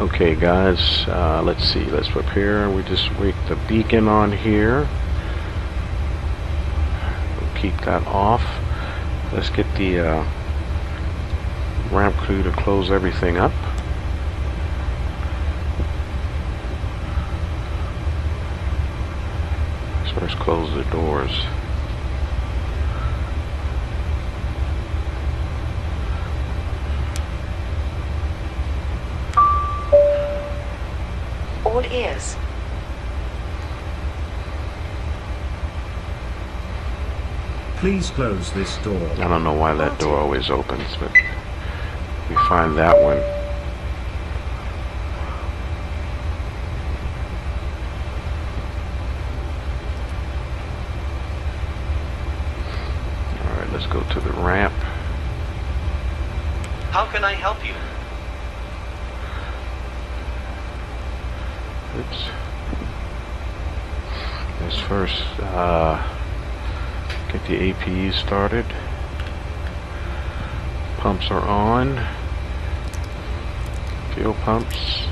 Okay guys, let's see, let's prepare. We just wake the beacon on here. We'll keep that off. Let's get the ramp crew to close everything up. Let's first close the doors. All ears. Please close this door. I don't know why that door always opens, but we find that one. Alright, let's go to the ramp. How can I help you? Oops. Let's first get the APU started. Pumps are on. Fuel pumps.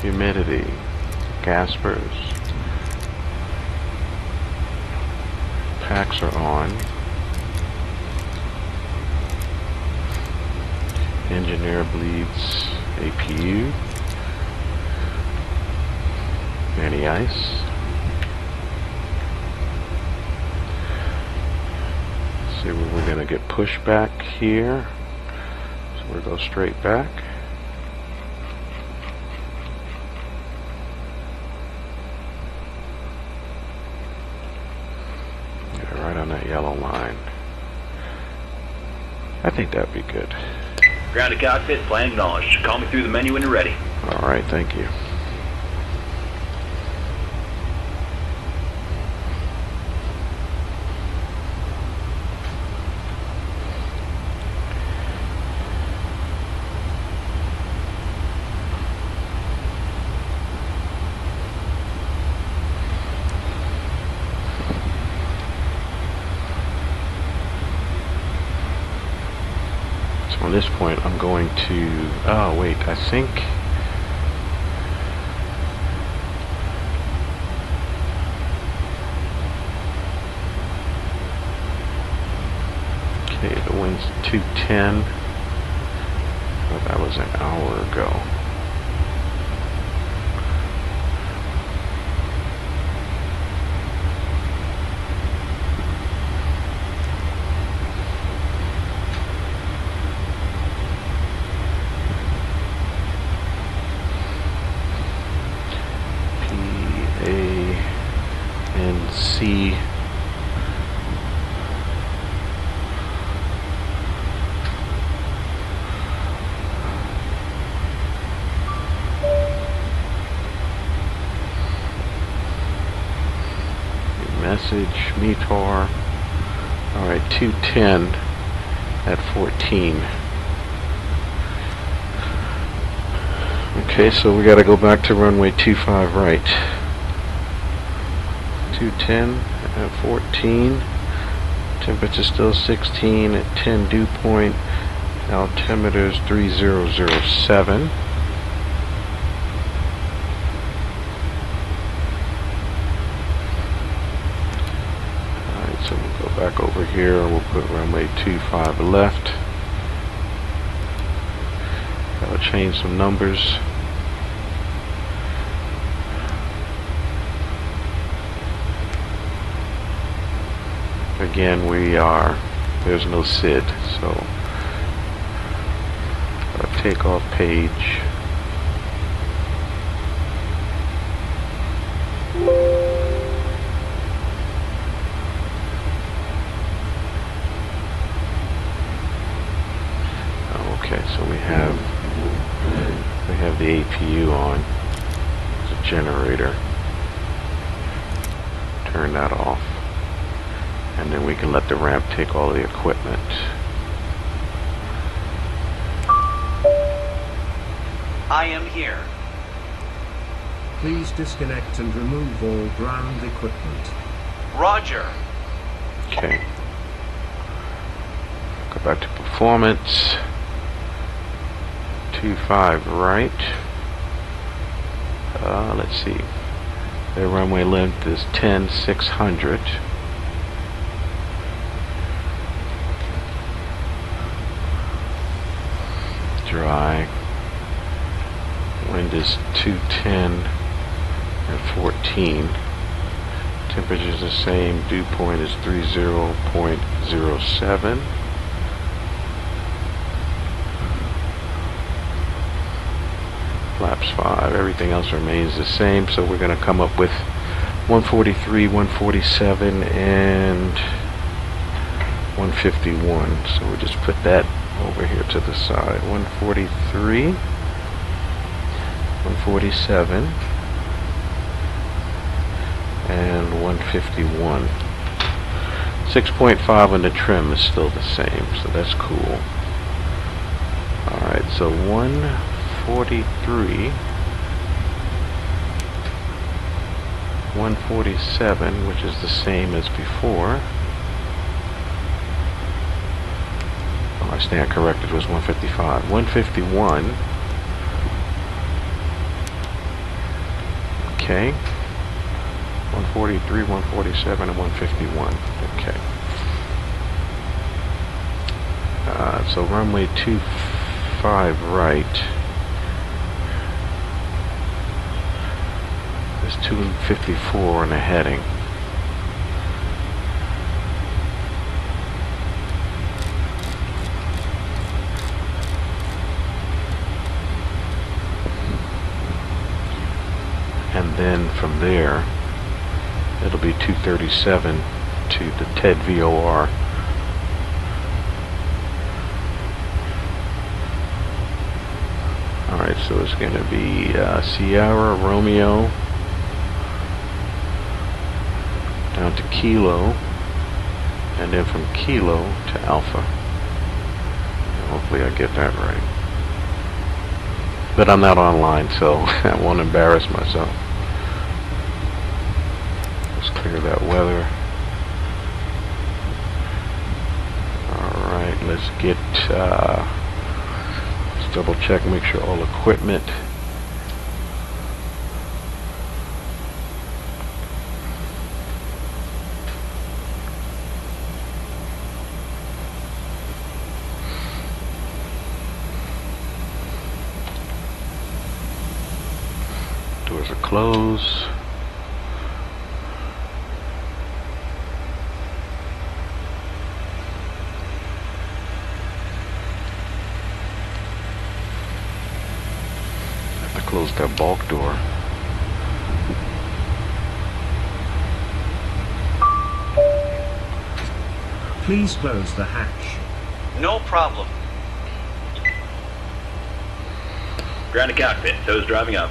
Humidity. Gaspers. Packs are on. Engineer bleeds APU. Anti-ice. See where we're gonna get pushed back here. So we'll go straight back. Get it right on that yellow line. I think that'd be good. Grounded cockpit, plan acknowledged. Call me through the menu when you're ready. Alright, thank you. At this point I'm going to, oh wait, I think okay, the wind's 210, but that was an hour ago. C message METAR. Alright, 210 at 14. Okay, so we gotta go back to runway 25 right. 210 at 14, temperature still 16 at 10 dew point, altimeter's 3007. Alright, so we'll go back over here, we'll put runway 25 left. That'll change some numbers. Again, there's no SID, so our takeoff page. Okay, so we have the APU on. It's a generator. Turn that off. And then we can let the ramp take all the equipment. I am here. Please disconnect and remove all ground equipment. Roger. Okay. Go back to performance. 25 right. Let's see. Their runway length is 10,600. Dry. Wind is 210 and 14. Temperature is the same. Dew point is 30.07. Flaps 5. Everything else remains the same. So we're going to come up with 143, 147, and 151. So we'll just put that over here to the side. 143, 147, and 151. 6.5 on the trim is still the same, so that's cool. Alright, so 143, 147, which is the same as before. Oh, I stand corrected, it was 155. 151. Okay. 143, 147, and 151. Okay. So runway 25 right is 254 in the heading. And then from there it'll be 237 to the TED VOR. Alright, so it's going to be Sierra, Romeo, down to Kilo, and then from Kilo to Alpha. And hopefully I get that right. But I'm not online, so I won't embarrass myself. Clear that weather. Alright, let's get let's double check, make sure all equipment doors are closed. Close that bulk door. Please close the hatch. No problem. Grounded cockpit. Toes driving up.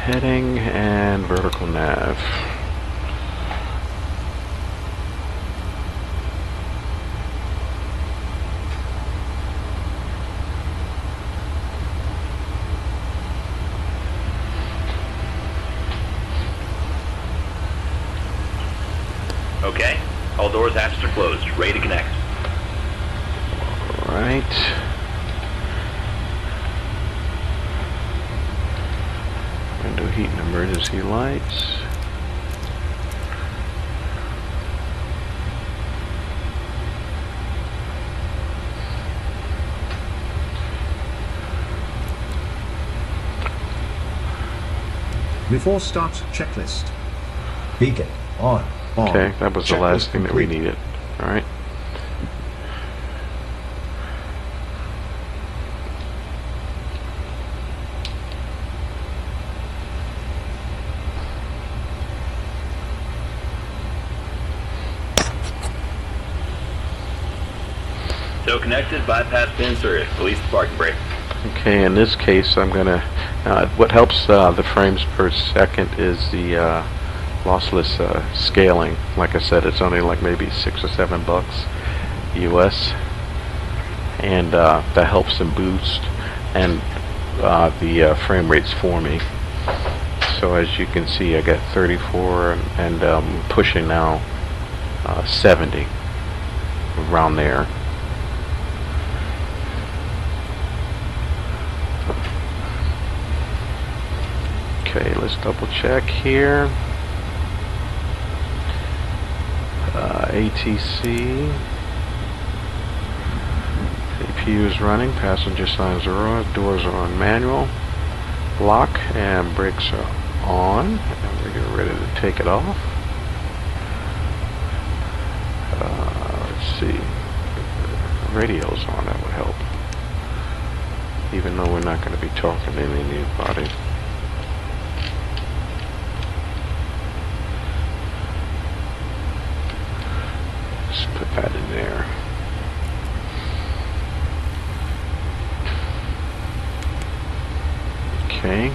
Heading and vertical nav. Okay. All doors, hatches are closed. Ready to connect. All right. Window heat and emergency lights. Before start, checklist. Beacon on. Okay, that was the last Checklist thing that we complete. needed. All right. So connected, bypass pin circuit. Release the parking brake. Okay, in this case, I'm gonna. What helps the frames per second is the lossless scaling. Like I said, it's only like maybe $6 or $7 US, and that helps them boost and the frame rates for me. So as you can see, I got 34 and pushing now 70, around there. Okay, let's double check here. ATC. APU is running. Passenger signs are on. Doors are on manual. Lock and brakes are on. And we're getting ready to take it off. Let's see. Radio's on. That would help. Even though we're not going to be talking to anybody. Just put that in there. Okay.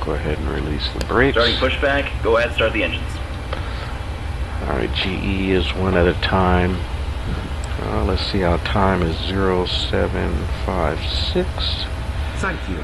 Go ahead and release the brakes. Starting pushback. Go ahead, start the engines. Alright, GE is one at a time. Let's see, our time is 0756. Thank you.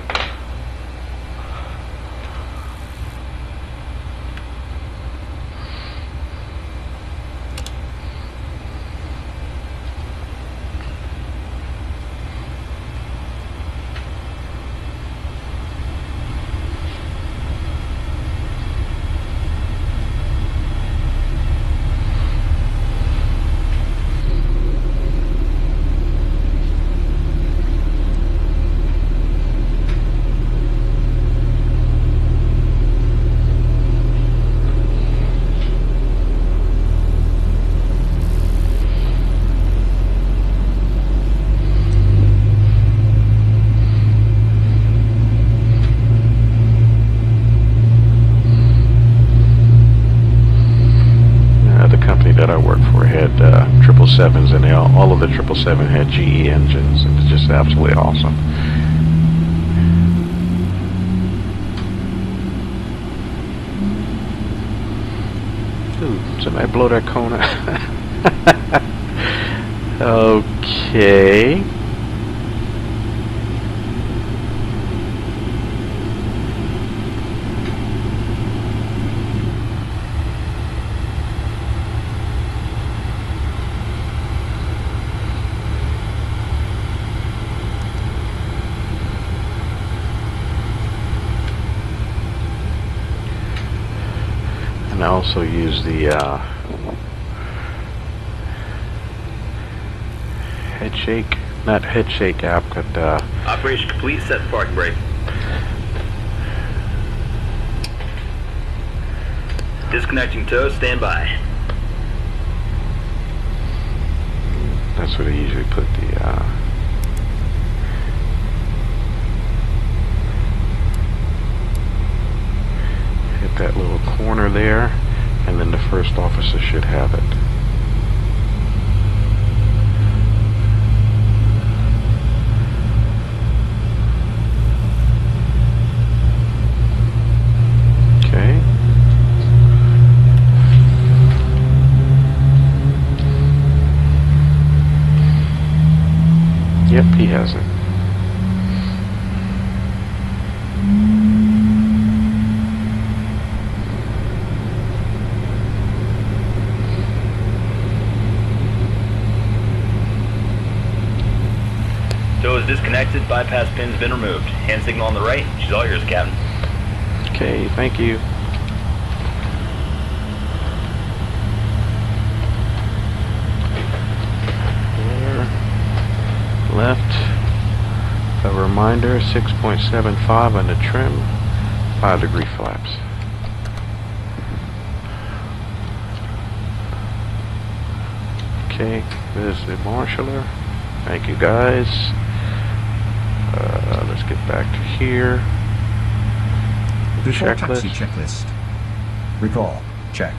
That I worked for had 777s, and all of the 777 had GE engines. It was just absolutely awesome. Ooh, somebody blow that corner. Okay. And I also use the not head shake app, but Operation complete. Set park brake. Disconnecting tow. Stand by. that's where they usually put the hit that little corner there, and then the first officer should have it. Okay. Yep, he has it. Tow is disconnected. Bypass pin's been removed. Hand signal on the right. She's all yours, Captain. Okay, thank you. There. Left. A reminder, 6.75 on the trim, 5-degree flaps. Okay, there's the marshaller. Thank you guys. Let's get back to here. Before Checklist. taxi checklist. Recall. Check.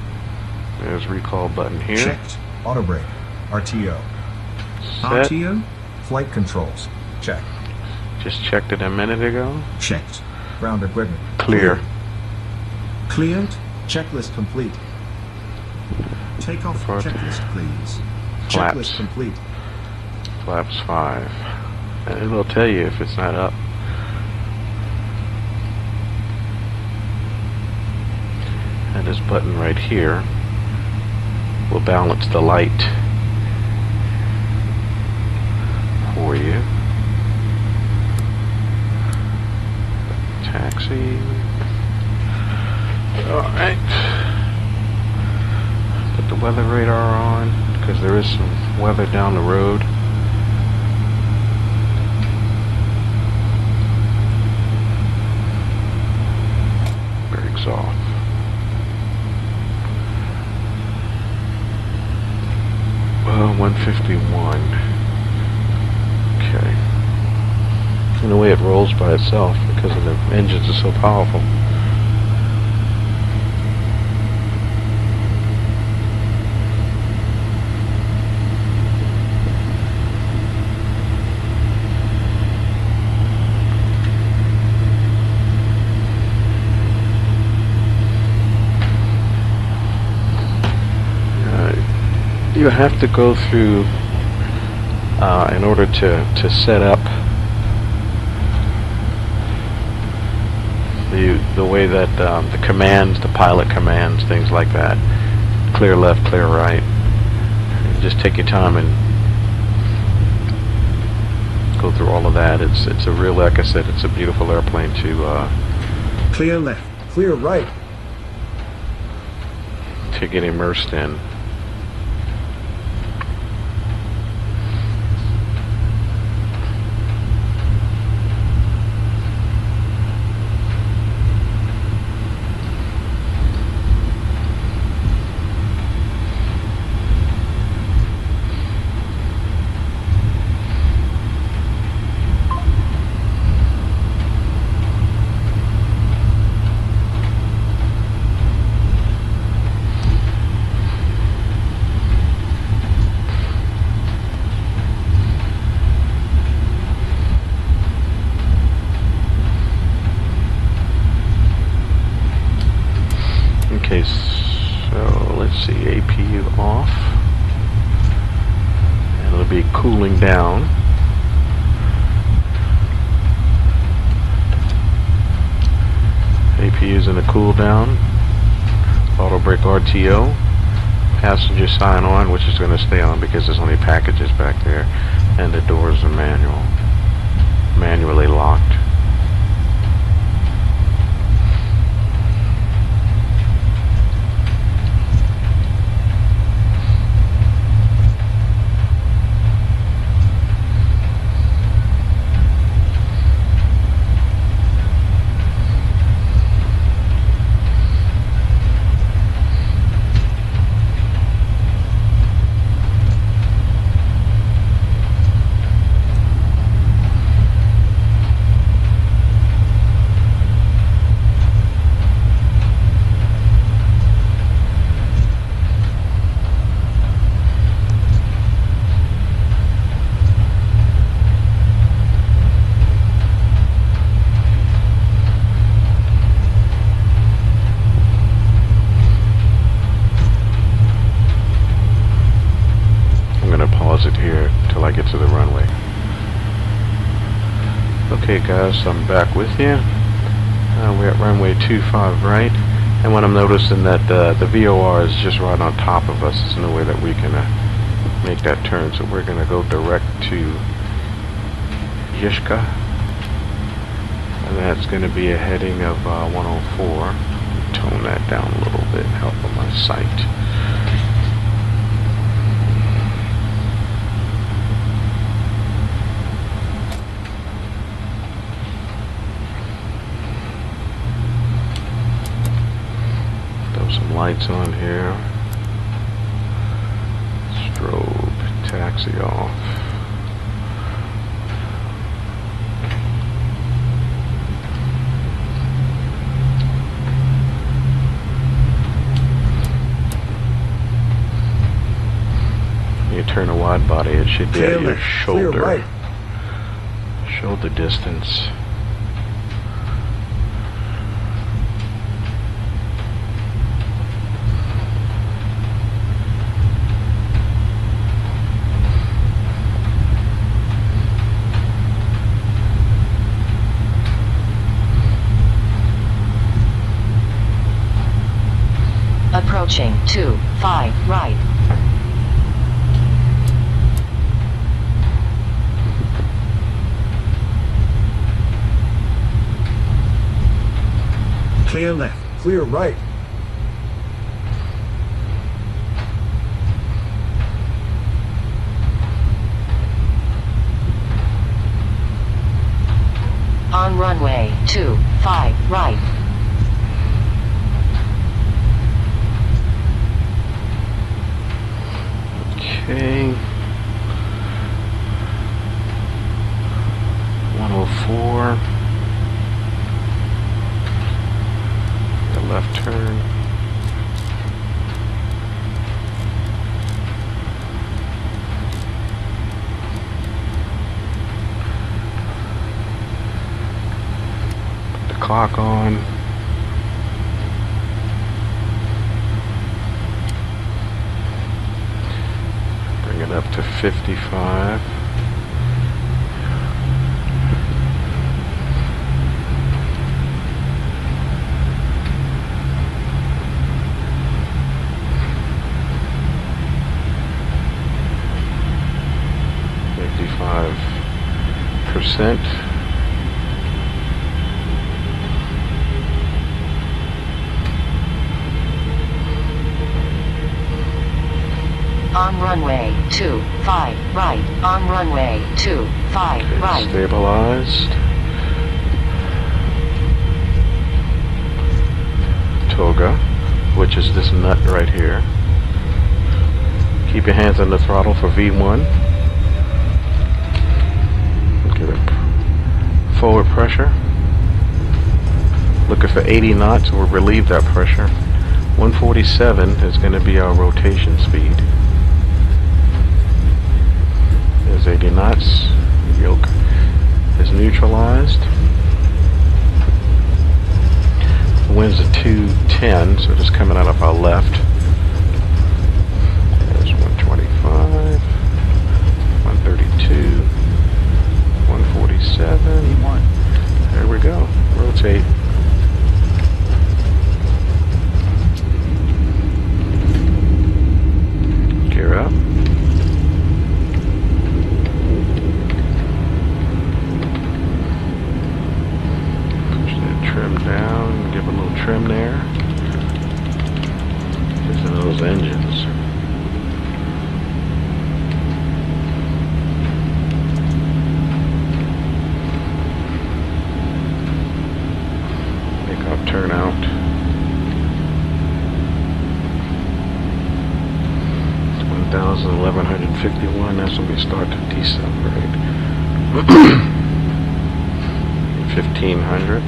There's recall button here. Checked. Auto brake. RTO. Set. RTO? Flight controls. Check. Just checked it a minute ago. Checked. Ground equipment. Clear. Cleared? Checklist complete. Takeoff Front. checklist, please. Flaps. Checklist complete. Flaps 5. And it'll tell you if it's not up. And this button right here will balance the light for you. Taxi. Alright. Put the weather radar on because there is some weather down the road. Brakes off. Well, 151. Okay. And the way it rolls by itself because of the engines are so powerful. You have to go through in order to set up the way that the commands, the pilot commands, things like that. Clear left, clear right. Just take your time and go through all of that. It's a real, like I said, it's a beautiful airplane to Clear left. Clear right. get immersed in. Okay, so let's see, APU off, and it'll be cooling down. APU's in the cool down. Auto brake RTO. Passenger sign on, which is going to stay on because there's only packages back there, and the doors are manually locked. It here till I get to the runway. Okay guys, I'm back with you. We're at runway 25 right, and what I'm noticing that the VOR is just right on top of us. There's no way that we can make that turn, so we're going to go direct to Yishka, and that's going to be a heading of 104. Tone that down a little bit, help on my sight. Some lights on here. Strobe, taxi off. turn a wide body, it should be Clear at your left. Clear shoulder. right. Shoulder distance. Approaching 25 right. Clear left. Clear right. On runway 25 right. Okay. 104. The left turn. Put the clock on. Bring it up to 55. %. On runway 25 right. On runway 25 Okay, right. stabilized. Toga, which is this nut right here. Keep your hands on the throttle for V1. Give it forward pressure. Looking for 80 knots. We'll relieve that pressure. 147 is going to be our rotation speed. There's 80 knots. Yoke is neutralized. The wind's at 210, so just coming out of our left. There's 125, 132, 147. There we go. Rotate. Gear up. Push that trim down. Give a little trim there. Listen to those engines. Make our turnout. 1151, that's when we start to decelerate. 1500.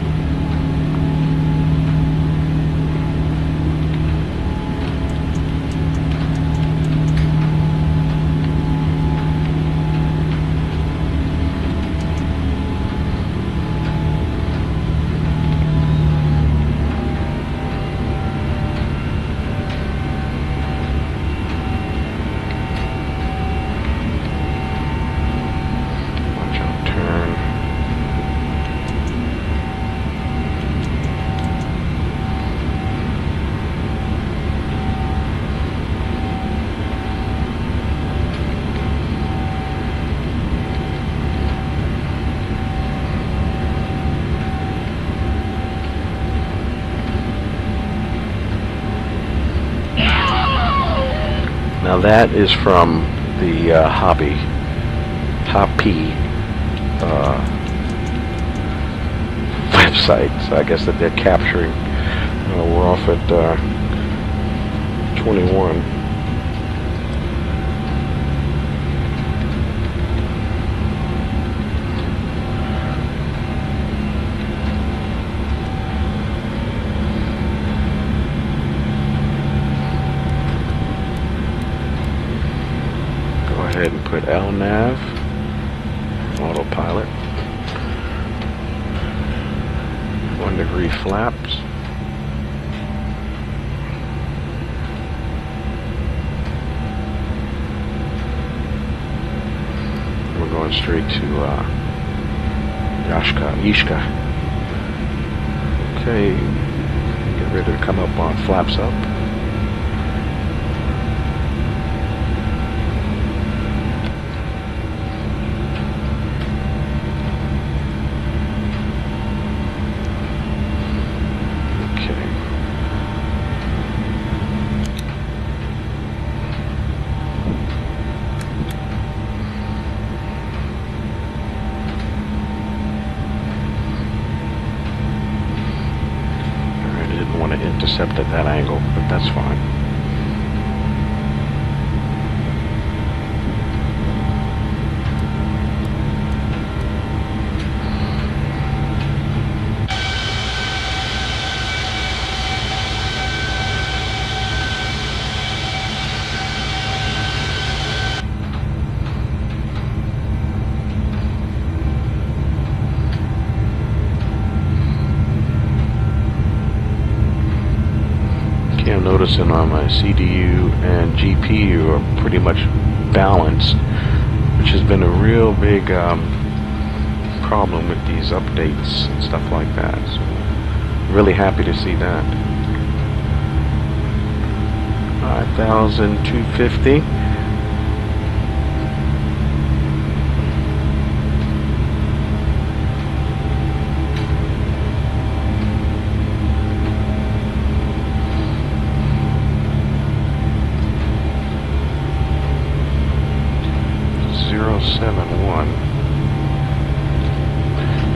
Now that is from the Hoppy website, so I guess that they're capturing. We're off at 21. Autopilot. 1 degree flaps. We're going straight to Ishka. Okay, get ready to come up on flaps up. Intercept at that angle, but that's fine. I'm noticing on my CDU and GPU are pretty much balanced, which has been a real big problem with these updates and stuff like that. So really happy to see that. 5,250.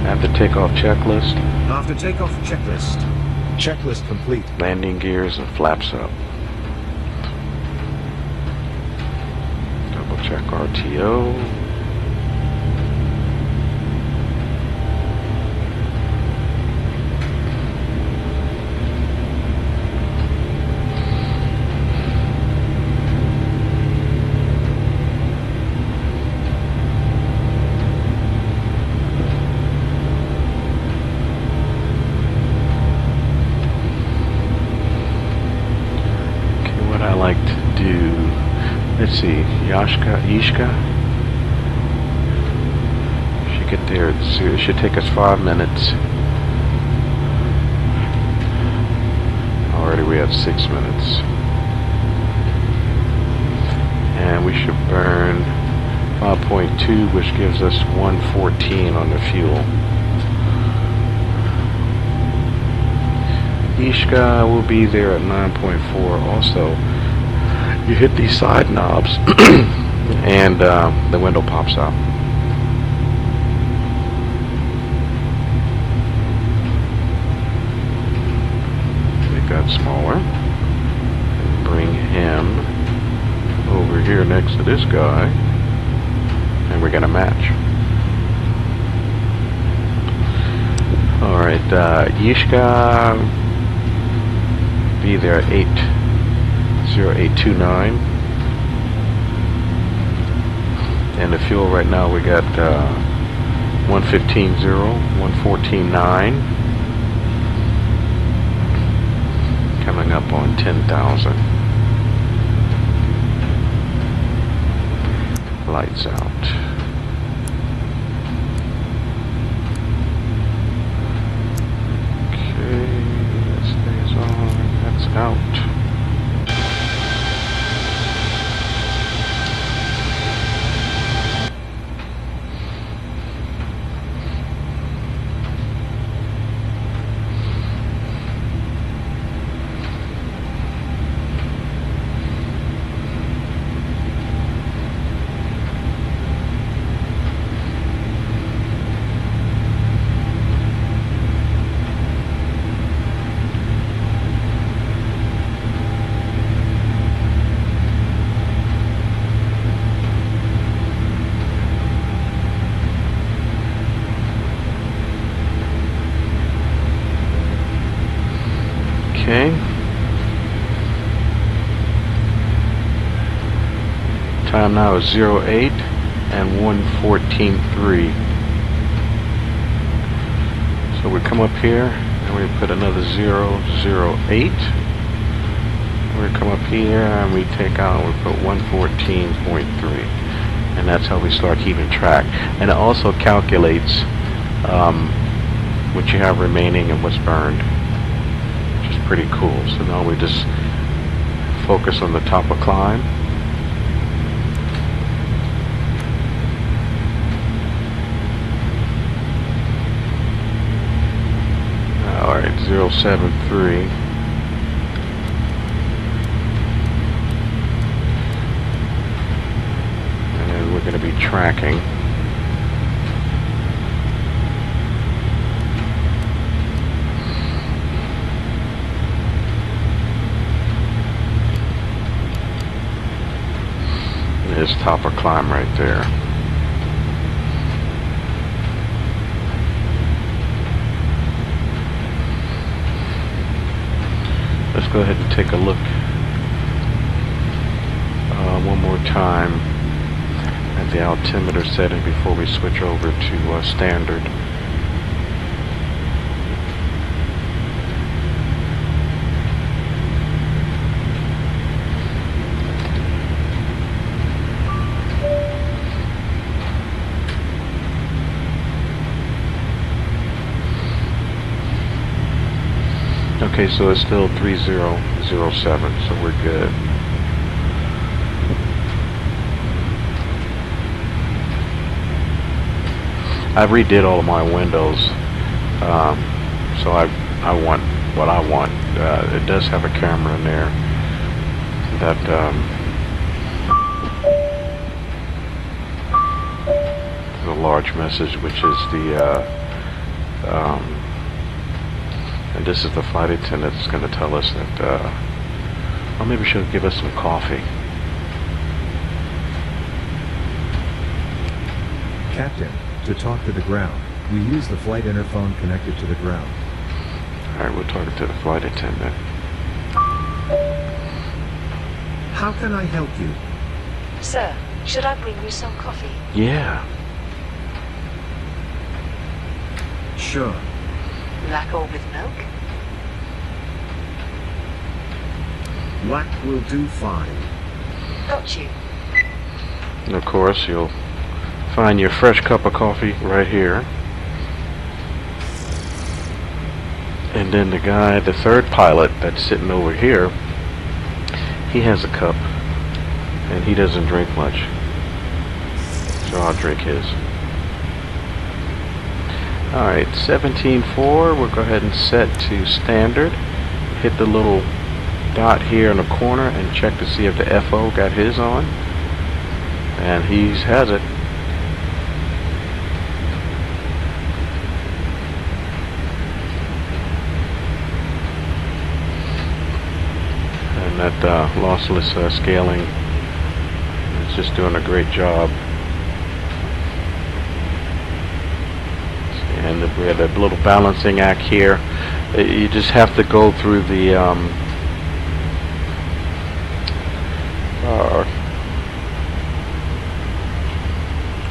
After takeoff checklist. After takeoff checklist. Checklist complete. Landing gears and flaps up. Double check RTO. Let's see, Ishka. Should get there. It should take us 5 minutes. Already we have 6 minutes. And we should burn 5.2, which gives us 114 on the fuel. Ishka will be there at 9.4 also. You hit these side knobs and the window pops up. Make that smaller. And bring him over here next to this guy. And we're gonna match. Alright, Yishka be there at 80829, and the fuel right now we got 115.0, 114.9, coming up on 10,000. Lights out. Okay, that stays on, that's out. Okay. Time now is 08 and 114.3. So we come up here and we put another 008. We come up here and we take out, we put 114.3. And that's how we start keeping track. And it also calculates what you have remaining and what's burned, which is pretty cool. So now we just focus on the top of climb. Alright, 073. And then we're going to be tracking. There's top of climb right there. Let's go ahead and take a look one more time at the altimeter setting before we switch over to standard. Okay, so it's still 3007, so we're good. I redid all of my windows, so I want what I want. It does have a camera in there that the large message, which is the and this is the flight attendant that's going to tell us that, well, maybe she'll give us some coffee. Captain, to talk to the ground, we use the flight interphone connected to the ground. Alright, we're talking to the flight attendant. How can I help you? Sir, should I bring you some coffee? Yeah. Sure. Black or with milk? Black will do fine. Got you. And of course, you'll find your fresh cup of coffee right here. And then the guy, the third pilot that's sitting over here, he has a cup and he doesn't drink much, so I'll drink his. Alright, 17.4, we'll go ahead and set to standard. Hit the little dot here in the corner and check to see if the FO got his on. And he has it. And that lossless scaling is just doing a great job. And we have that little balancing act here. You just have to go through the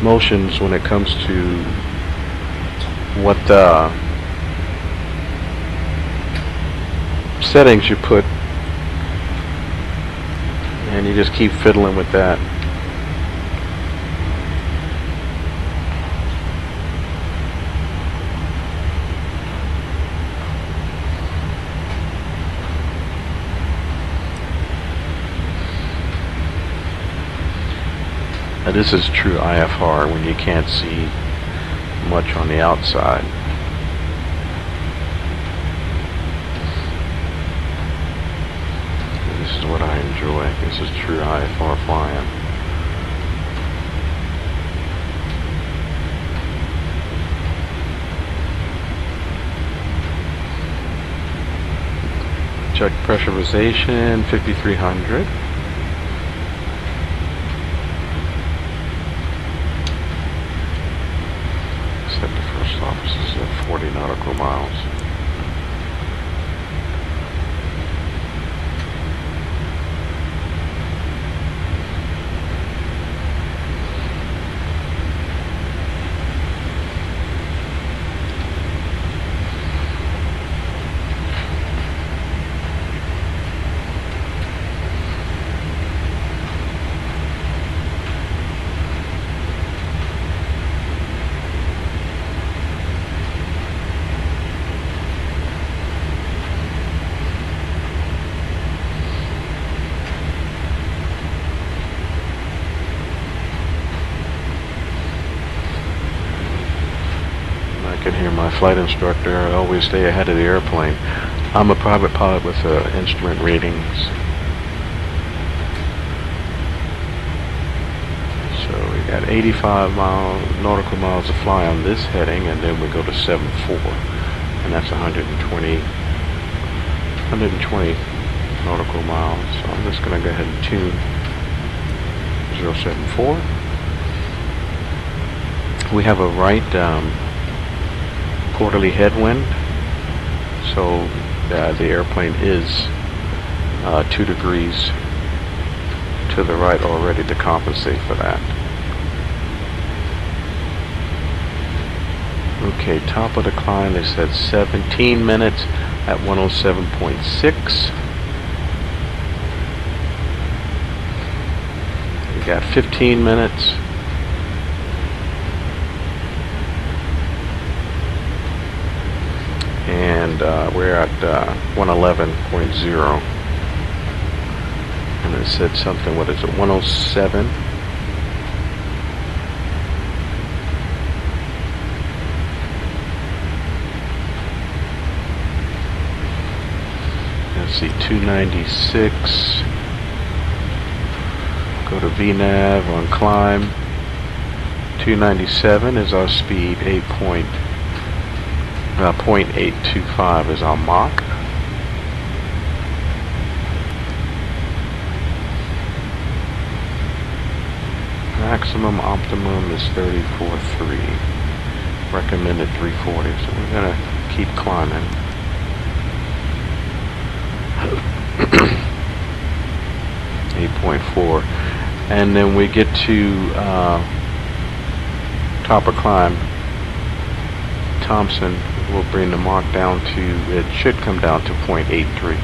motions when it comes to what settings you put, and you just keep fiddling with that. Now this is true IFR when you can't see much on the outside. And this is what I enjoy. This is true IFR flying. Check pressurization 5300. Set the first offices at 40 nautical miles. can hear my flight instructor. I always stay ahead of the airplane. I'm a private pilot with instrument readings. So we got 85 nautical miles to fly on this heading, and then we go to 74, and that's 120 nautical miles. So I'm just going to go ahead and tune 074. We have a right quarterly headwind, so the airplane is 2 degrees to the right already to compensate for that. Okay, top of the climb, they said 17 minutes at 107.6. We got 15 minutes. And we're at 111.0. And it said something, what is it, 107? Let's see, 296. Go to VNAV on climb. 297 is our speed. 0.825 is our Mach. Maximum optimum is 34.3. Recommended 340. So we're gonna keep climbing. 8.4, and then we get to top of climb. Thompson will bring the Mach down to, it should come down to 0.83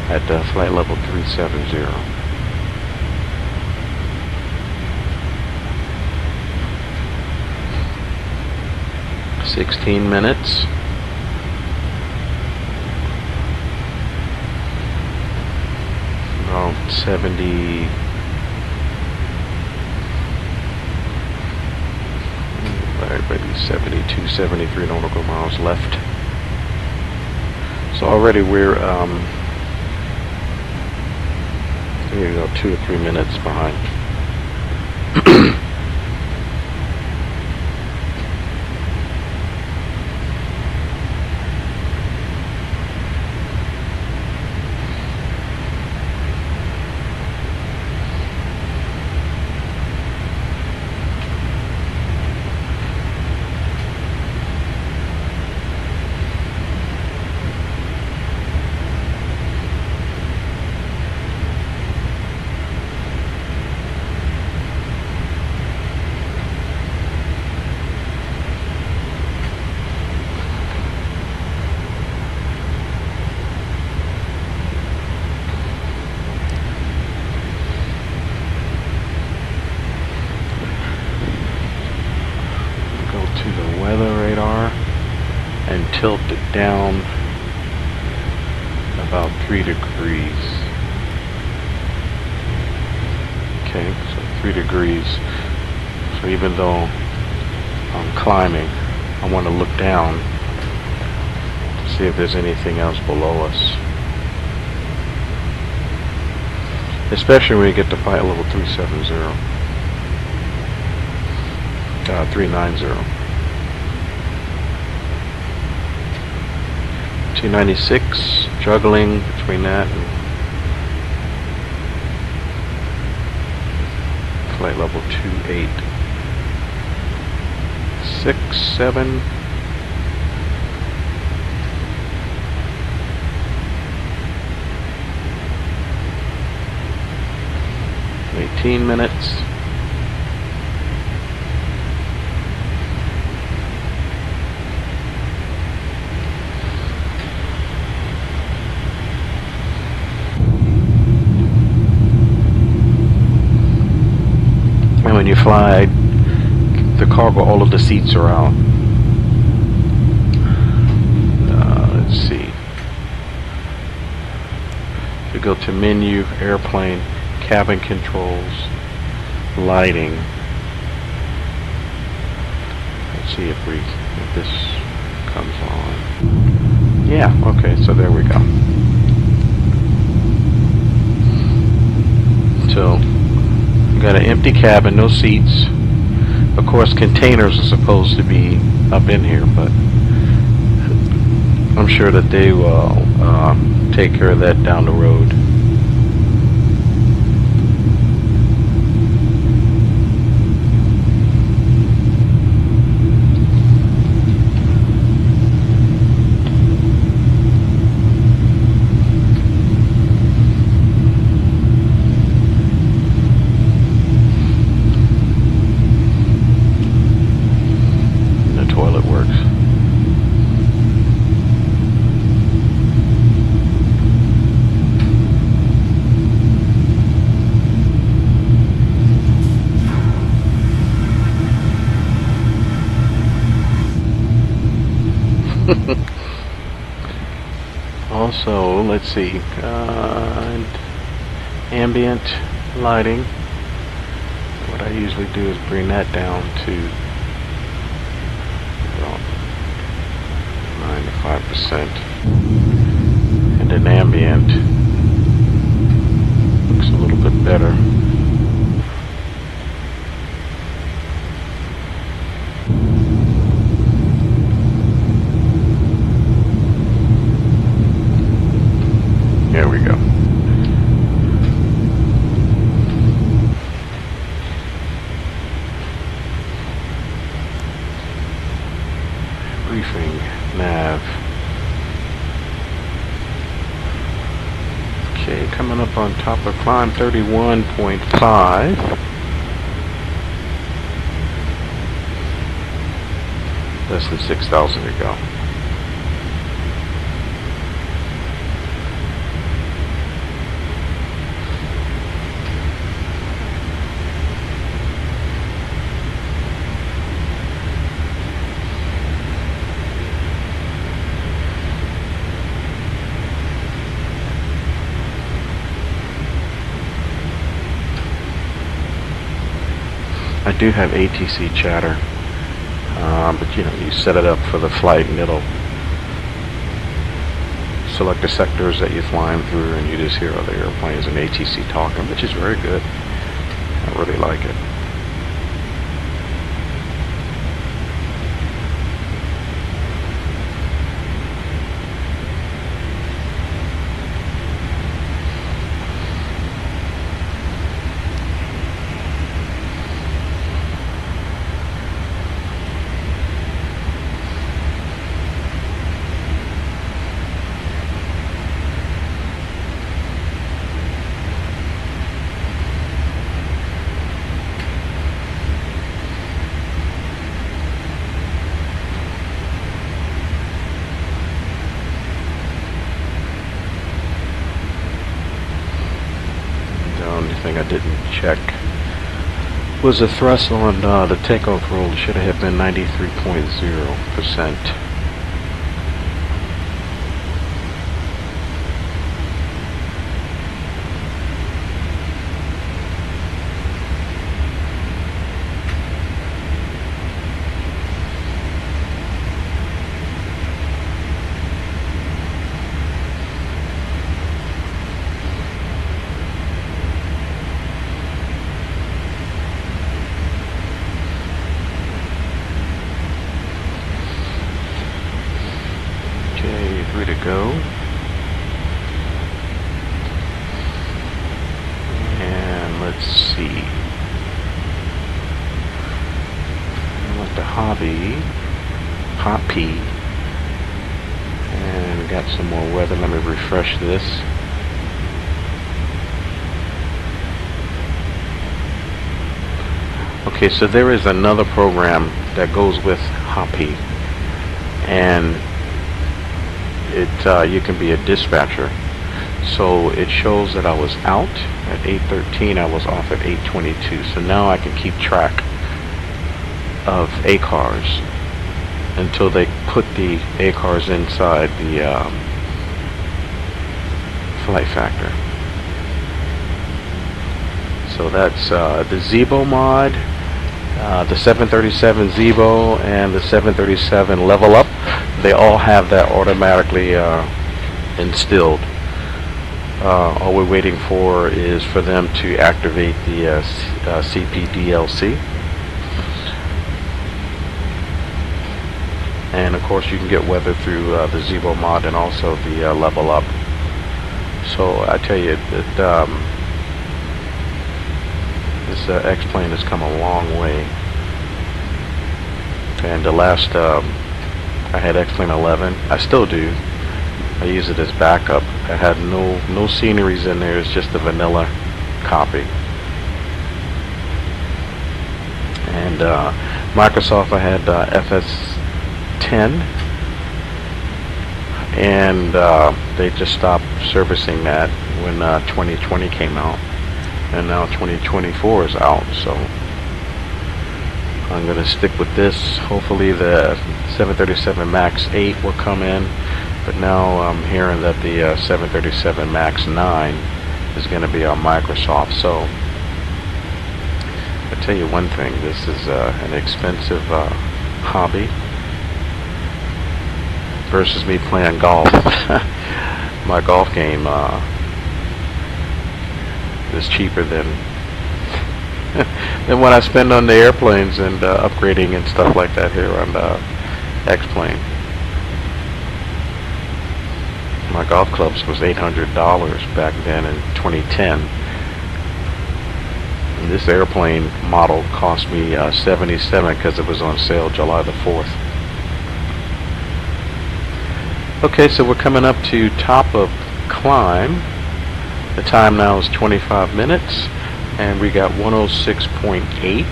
at flight level 370. "16 minutes. About 70, maybe 72, 73 nautical miles left. So already we're 2 to 3 minutes behind. And tilt it down about 3 degrees. Okay, so 3 degrees. So even though I'm climbing, I want to look down to see if there's anything else below us. Especially when you get to flight level 370. 390. 296, juggling between that and flight level 286, 7. "18 minutes. And when you fly the cargo, all of the seats are out. Let's see. If you go to menu, airplane, cabin controls, lighting, Let's see if this comes on. Yeah, okay, so there we go. So, we got an empty cabin, no seats. Of course, containers are supposed to be up in here, but I'm sure that they will take care of that down the road. Also, let's see, ambient lighting. What I usually do is bring that down to about 95%, and then ambient looks a little bit better. There we go. Briefing, nav. Okay, coming up on top of climb 31.5. Less than 6,000 to go. I do have ATC chatter, but you know, you set it up for the flight and it'll select the sectors that you're flying through, and you just hear other airplanes and ATC talking, which is very good. I really like it. Thing I didn't check was the thrust on the takeoff roll. It should have been 93.0%. Three to go. And let's see. I want the Hoppy. And we got some more weather. Let me refresh this. Okay, so there is another program that goes with Hoppy, and you can be a dispatcher. So it shows that I was out at 8:13, I was off at 8:22. So now I can keep track of ACARs until they put the ACARs inside the Flightfactor. So that's the Zebo mod The 737 Zebo and the 737 Level Up, they all have that automatically instilled. All we're waiting for is for them to activate the CPDLC. And of course you can get weather through the Zebo mod and also the Level Up. So I tell you that this X-plane has come a long way. And the last, I had X-plane 11. I still do. I use it as backup. I had no sceneries in there. It's just a vanilla copy. And Microsoft, I had FS10, and they just stopped servicing that when 2020 came out. And now 2024 is out, so I'm going to stick with this. Hopefully the 737 MAX 8 will come in, but now I'm hearing that the 737 MAX 9 is going to be on Microsoft. So I tell you one thing, this is an expensive hobby versus me playing golf. My golf game is cheaper than what I spend on the airplanes and upgrading and stuff like that here on the X-plane. My golf clubs was $800 back then in 2010. And this airplane model cost me $77 because it was on sale July the 4th. Okay, so we're coming up to top of climb. The time now is 25 minutes, and we got 106.8.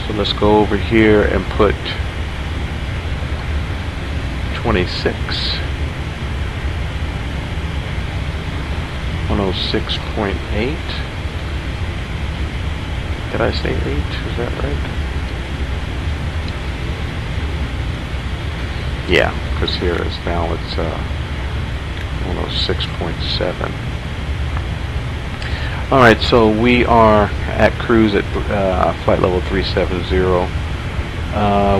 So let's go over here and put 26. 106.8. Did I say 8? Is that right? Yeah, because here is now it's 106.7. Alright, so we are at cruise at flight level 370.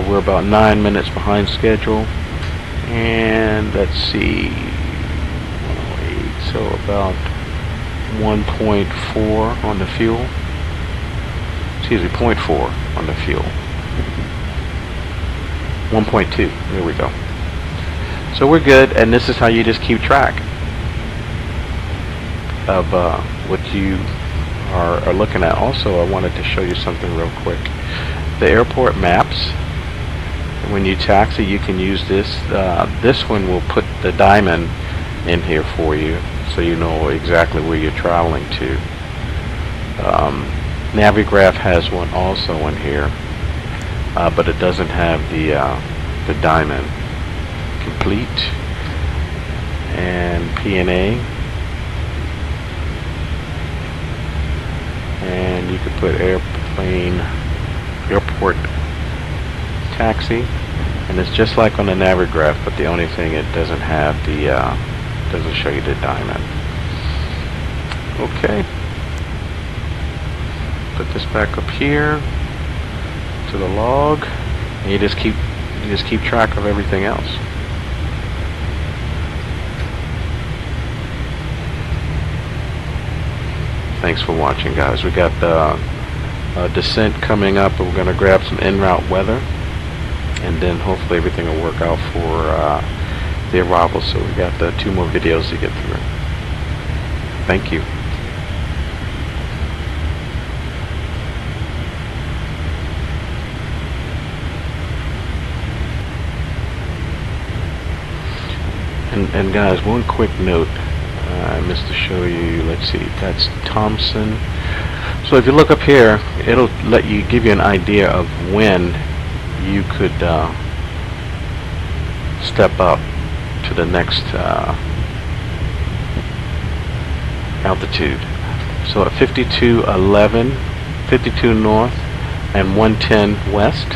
We're about 9 minutes behind schedule. And let's see, 108, so about 1.4 on the fuel. Excuse me, 0.4 on the fuel. 1.2, there we go. So we're good, and this is how you just keep track of what you are looking at. Also, I wanted to show you something real quick. The airport maps, when you taxi, you can use this. This one will put the diamond in here for you, so you know exactly where you're traveling to. Navigraph has one also in here. But it doesn't have the diamond. Complete and P&A, and you could put airport taxi, and it's just like on the Navigraph, but the only thing it doesn't have the doesn't show you the diamond. Okay, put this back up here to the log, and you just keep track of everything else. Thanks for watching, guys. We got the descent coming up, and we're going to grab some en route weather, and then hopefully everything will work out for the arrival. So we got 2 more videos to get through. Thank you. And guys, one quick note, I missed to show you. Let's see, that's Thompson. So if you look up here, it'll give you an idea of when you could step up to the next altitude. So at 5211, 52 north, and 110 west,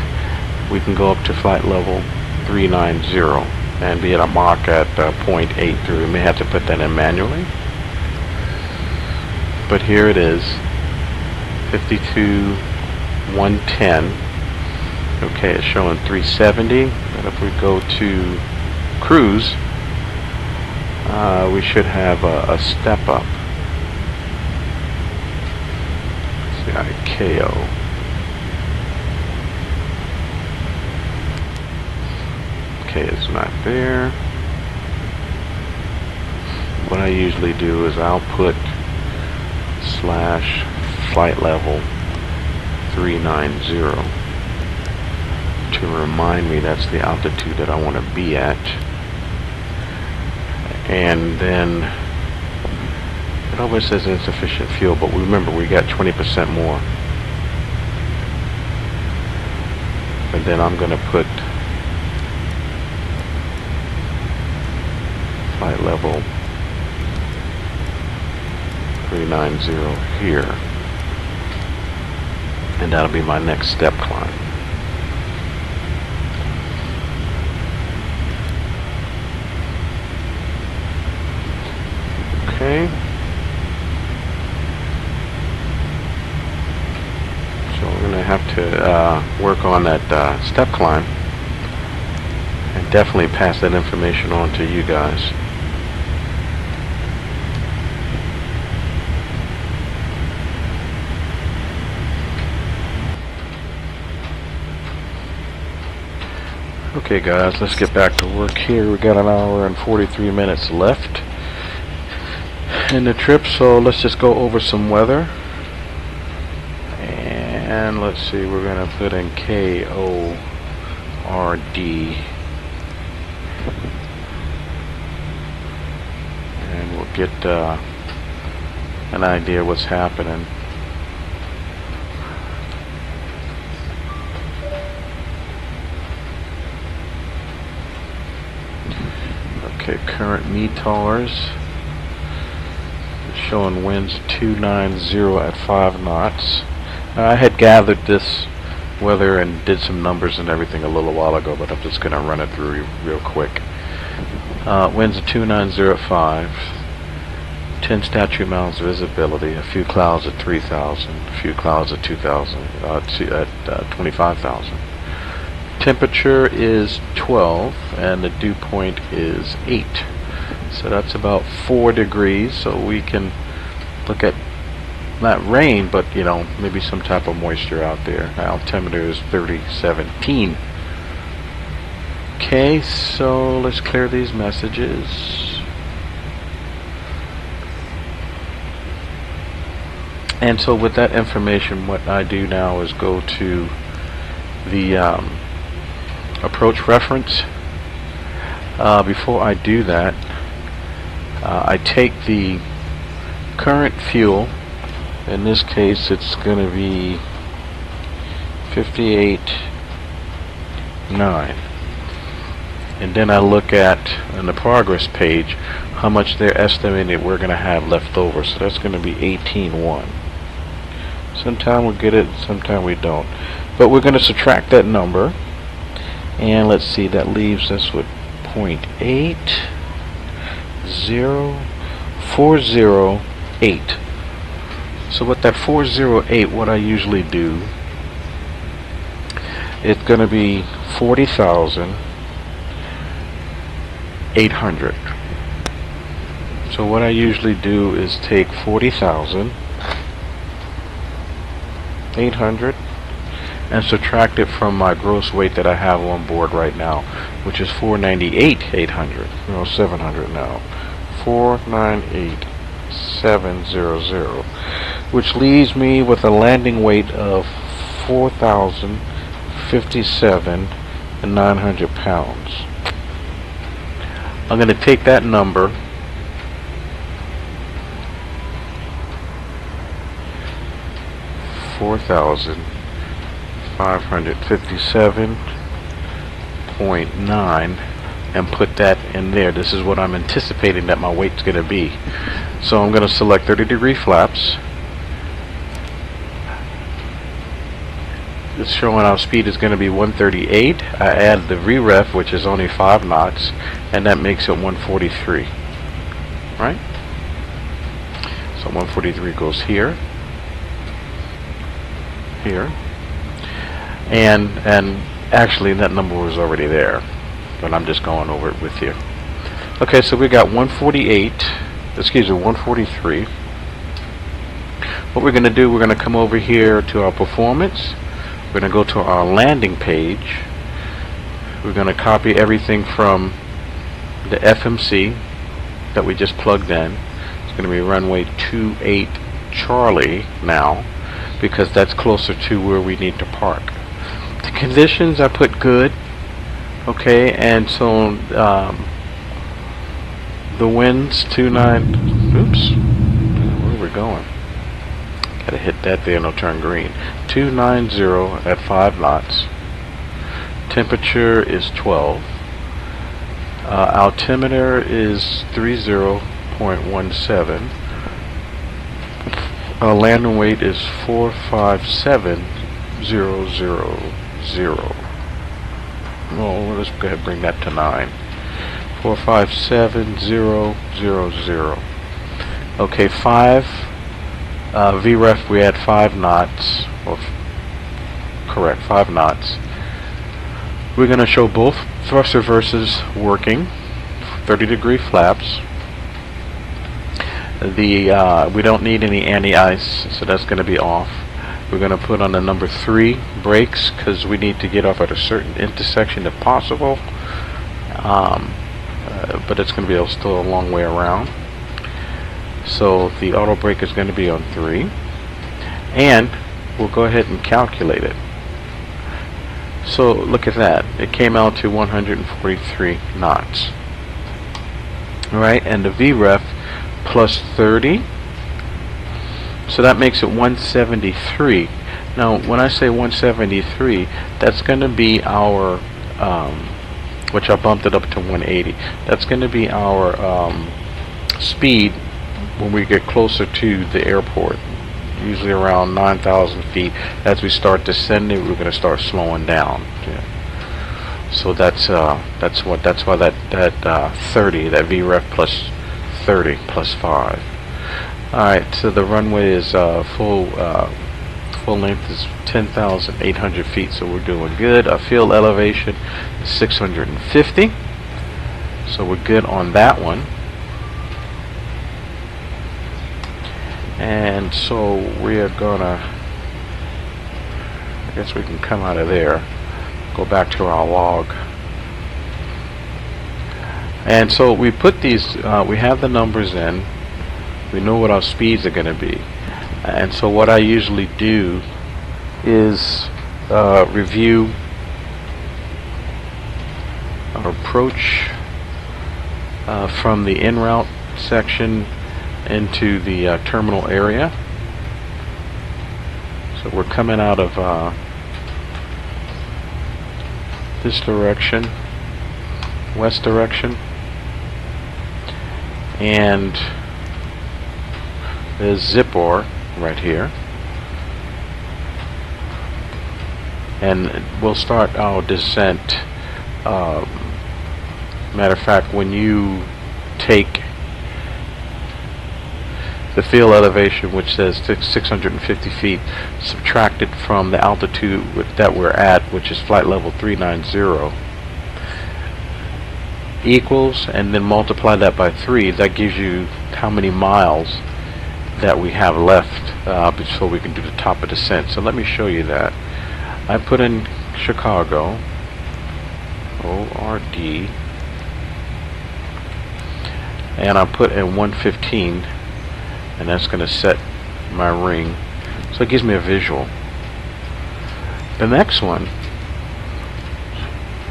we can go up to flight level 390 and be at a Mach at 0.83. We may have to put that in manually, but here it is, 52,110. Okay, it's showing 370, and if we go to cruise, we should have a step up. KO. Okay, it's not there. What I usually do is I'll put slash flight level 390 to remind me that's the altitude that I want to be at. And then it always says insufficient fuel, but remember we got 20% more. And then I'm going to put flight level 390 here, and that'll be my next step climb. Okay. So we're going to have to work on that step climb and definitely pass that information on to you guys. Okay guys, let's get back to work here. We got an hour and 43 minutes left in the trip, so let's just go over some weather. And let's see, we're going to put in KORD, and we'll get an idea what's happening. Okay, current METARs showing winds 290 at 5 knots. I had gathered this weather and did some numbers and everything a little while ago, but I'm just going to run it through real quick. Winds of 290 at 5, 10 statute miles visibility, a few clouds at 3,000, a few clouds at 2,000, at 25,000. Temperature is 12 and the dew point is 8, so that's about 4 degrees. So we can look at not rain, but you know, maybe some type of moisture out there. Altimeter is 3017. Okay, so let's clear these messages. And so with that information, what I do now is go to the approach reference. Before I do that, I take the current fuel. In this case, it's going to be 58.9, and then I look at on the progress page how much they're estimating we're going to have left over. So that's going to be 18.1. Sometime we'll get it, sometime we don't, but we're going to subtract that number. And let's see, that leaves us with 0.80408. So with that 408, what I usually do, it's going to be 40,800. So what I usually do is take 40,800 and subtract it from my gross weight that I have on board right now, which is 498,800. No, 700 now. 498,700, which leaves me with a landing weight of 4,057,900 pounds. I'm going to take that number $4,557.9 and put that in there. This is what I'm anticipating that my weight's going to be. So I'm going to select 30-degree flaps. It's showing our speed is going to be 138. I add the VREF, which is only 5 knots, and that makes it 143. Right? So 143 goes here, here, and actually that number was already there, but I'm just going over it with you. Okay, so we got 143. What we're going to do, we're going to come over here to our performance. We're going to go to our landing page. We're going to copy everything from the FMC that we just plugged in. It's going to be runway 28 Charlie now, because that's closer to where we need to park. The conditions I put good. Okay, and so the winds 29. Oops, where are we going? Gotta hit that there and it'll turn green. 290 at 5 knots. Temperature is 12. Altimeter is 30.17. Landing weight is 457,000. Well, let's go ahead and bring that to 9. 457,000. Okay, 5 VREF, we had 5 knots. Well, correct, 5 knots. We're going to show both thrust reversers working, 30-degree flaps. We don't need any anti-ice, so that's going to be off. We're going to put on the number 3 brakes because we need to get off at a certain intersection if possible. But it's going to be still a long way around. So the auto brake is going to be on 3. And we'll go ahead and calculate it. So look at that. It came out to 143 knots. Alright, and the VREF plus 30. So that makes it 173. Now when I say 173, that's going to be our which I bumped it up to 180. That's going to be our speed when we get closer to the airport, usually around 9,000 feet. As we start descending, we're going to start slowing down. Yeah. So that's why that 30, that VREF plus 30 plus 5. All right, so the runway is full length is 10,800 feet, so we're doing good. Our field elevation is 650, so we're good on that one. And so we are gonna, I guess we can come out of there, go back to our log. And so we put these, we have the numbers in, we know what our speeds are going to be. And so what I usually do is review our approach from the en route section into the terminal area. So we're coming out of this direction, west direction, and there's Zipor right here, and we'll start our descent. Matter of fact, when you take the field elevation, which says 650 feet, subtracted from the altitude that we're at, which is flight level 390, equals, and then multiply that by 3, that gives you how many miles that we have left before we can do the top of descent. So let me show you that. I put in Chicago, ORD, and I put in 115, and that's going to set my ring. So it gives me a visual. The next one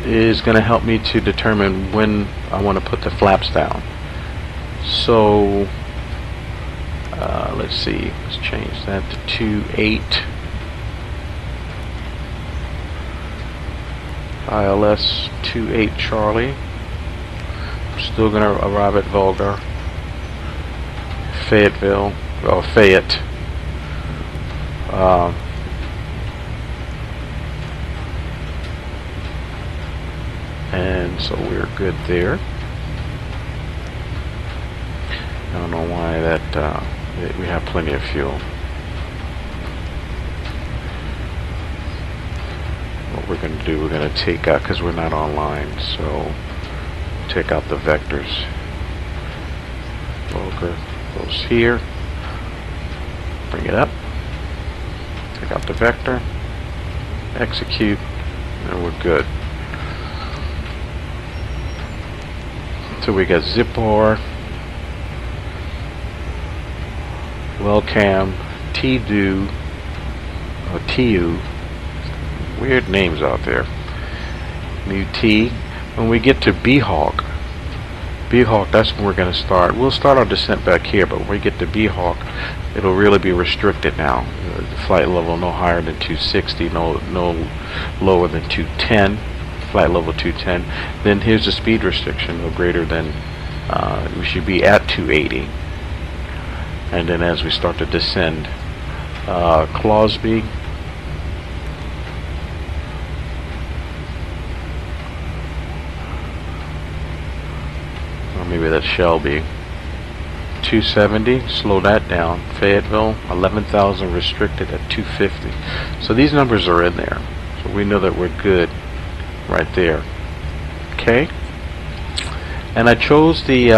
is going to help me to determine when I want to put the flaps down. So let's see, let's change that to 28 ILS 28 Charlie. I'm still going to arrive at Volga, Fayetteville, or Fayette. And so we're good there. I don't know why that We have plenty of fuel. What we're going to do, we're going to take out, because we're not online, so take out the vectors. Volker goes here. Bring it up. Take out the vector. Execute. And we're good. So we got Zipor, Wellcam, TDU, or TU. Weird names out there. New T. When we get to B-Hawk, that's when we're going to start. We'll start our descent back here, but when we get to B-Hawk, it'll really be restricted now. The flight level no higher than 260, no lower than 210. Flight level 210. Then here's the speed restriction, no greater than, we should be at 280. And then as we start to descend, Clausby, or maybe that's Shelby, 270, slow that down. Fayetteville, 11,000 restricted at 250. So these numbers are in there. So we know that we're good right there. Okay. And I chose the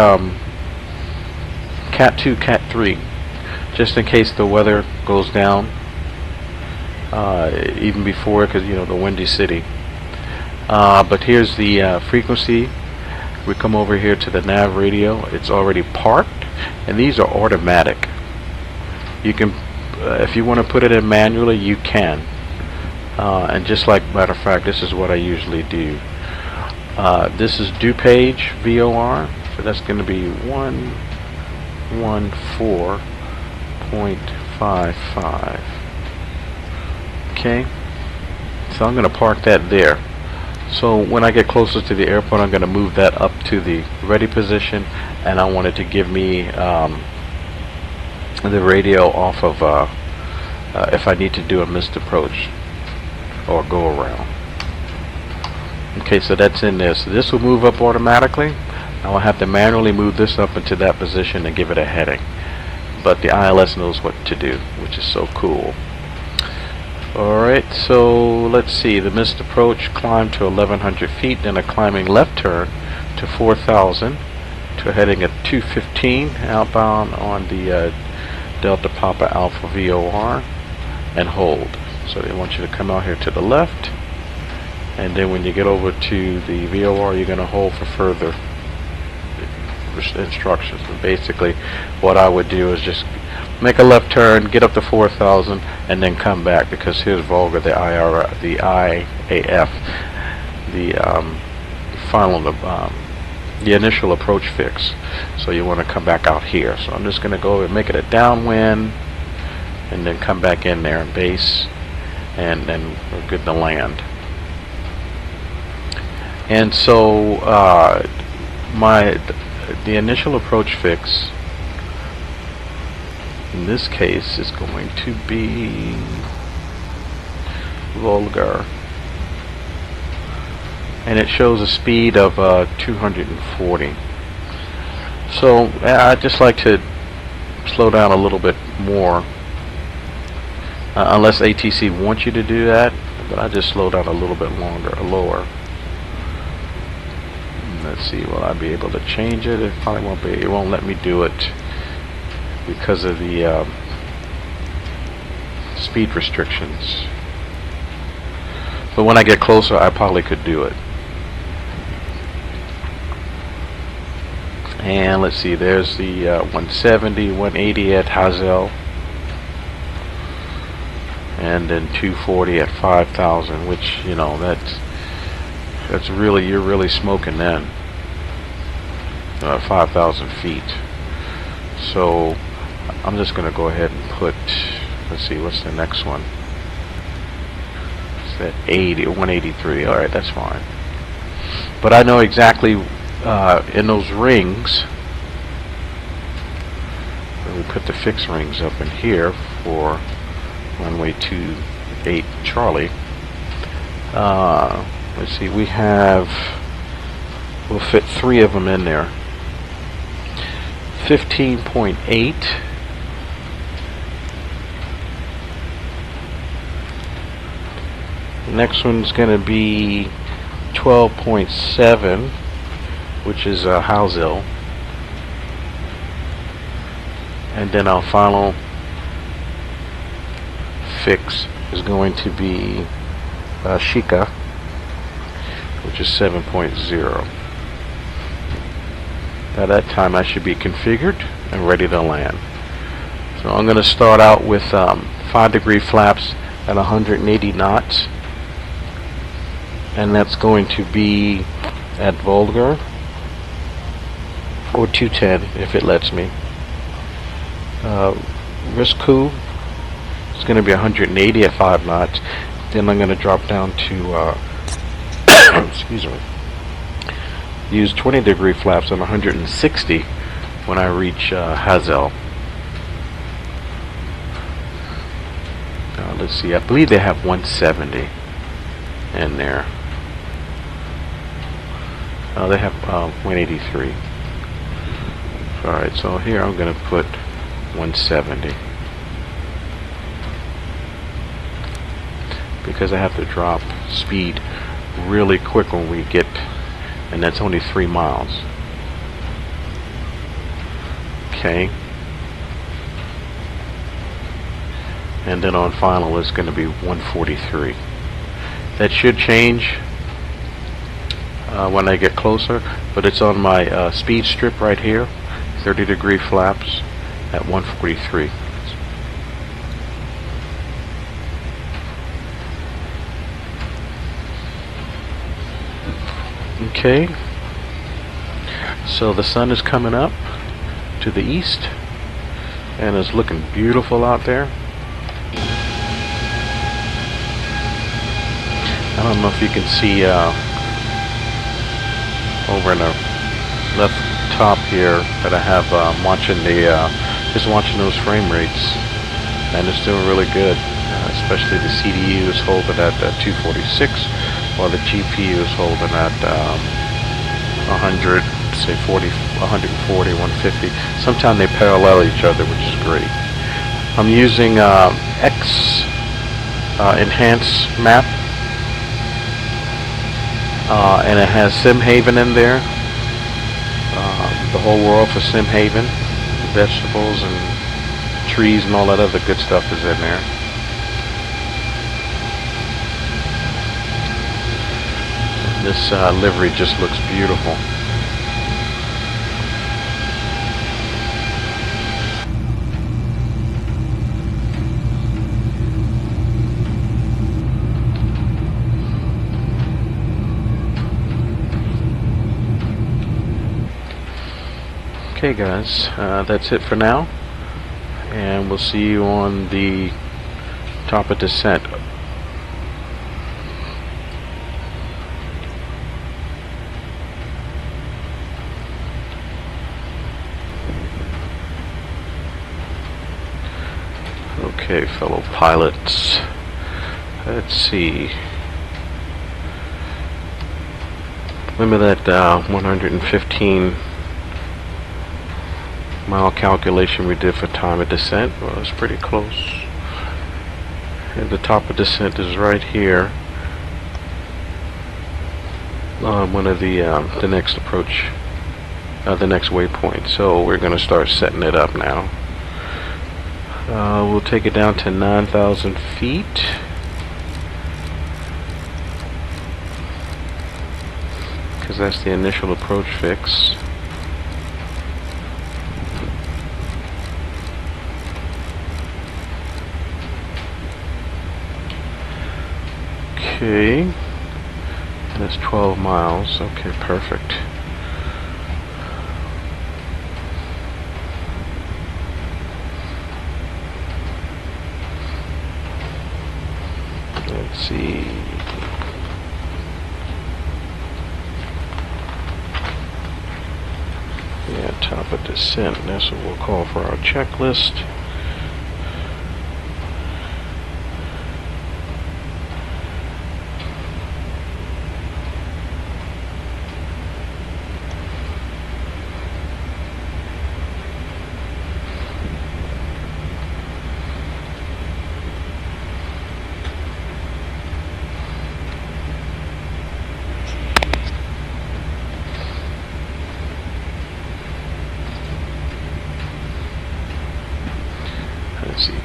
Cat 2, Cat 3, just in case the weather goes down, even before, because you know the windy city. But here's the frequency. We come over here to the nav radio. It's already parked, and these are automatic. You can, if you want to put it in manually, you can. And just like, matter of fact, this is what I usually do. This is DuPage VOR, so that's going to be 114.55. Okay, so I'm going to park that there. So when I get closer to the airport, I'm going to move that up to the ready position, and I want it to give me the radio off of if I need to do a missed approach or go around. Okay, so that's in there. So this will move up automatically. I will have to manually move this up into that position and give it a heading. But the ILS knows what to do, which is so cool. Alright, so let's see. The missed approach climbed to 1,100 feet, then a climbing left turn to 4,000 to a heading at 215 outbound on the Delta Papa Alpha VOR and hold. So they want you to come out here to the left, and then when you get over to the VOR, you're going to hold for further instructions. And basically what I would do is just make a left turn, get up to 4,000, and then come back, because here's Volga, the IAF, the final, the initial approach fix. So you want to come back out here. So I'm just going to go and make it a downwind, and then come back in there and base, and then we're good to land. And so the initial approach fix in this case is going to be Volga, and it shows a speed of 240. So I just like to slow down a little bit more, unless ATC wants you to do that, but I just slow down a little bit lower. Let's see, will I be able to change it? It probably won't be. It won't let me do it because of the speed restrictions. But when I get closer, I probably could do it. And let's see, there's the 170, 180 at Hazel, and then 240 at 5,000, which, you know, that's really, you're really smoking then. 5,000 feet. So I'm just going to go ahead and put, let's see, what's the next one? It's that 183. Alright, that's fine. But I know exactly in those rings, where we put the fixed rings up in here for runway 28 Charlie. Let's see, we'll fit 3 of them in there. 15.8, Next one's going to be 12.7, which is Housel. And then our final fix is going to be Shika, which is 7.0. By that time I should be configured and ready to land. So I'm going to start out with 5-degree flaps at 180 knots, and that's going to be at Volga or 210 if it lets me. Risku is going to be 180 at 5 knots. Then I'm going to drop down to excuse me, use 20-degree flaps on 160 when I reach Hazel. Let's see, I believe they have 170 in there. They have 183. Alright, so here I'm going to put 170 because I have to drop speed really quick when we get, and that's only 3 miles. Okay, and then on final it's going to be 143. That should change when I get closer, but it's on my speed strip right here, 30-degree flaps at 143. Okay, so the sun is coming up to the east and it's looking beautiful out there. I don't know if you can see over in the left top here that I have watching just watching those frame rates, and it's doing really good. Especially the CDU is holding at 246, while the GPU is holding at 100, say 40, 140, 150. Sometimes they parallel each other, which is great. I'm using X Enhance map, and it has SimHaven in there. The whole world for SimHaven, vegetables and trees and all that other good stuff is in there. This livery just looks beautiful. Okay guys, that's it for now, and we'll see you on the top of descent. Okay, fellow pilots, let's see. Remember that 115 mile calculation we did for time of descent? Well, it's pretty close. And the top of descent is right here. One of the next approach, the next waypoint. So we're going to start setting it up now. We'll take it down to 9,000 feet. Because that's the initial approach fix. Okay, and it's 12 miles. Okay, perfect. Let's see. Yeah, top of descent. That's what we'll call for our checklist.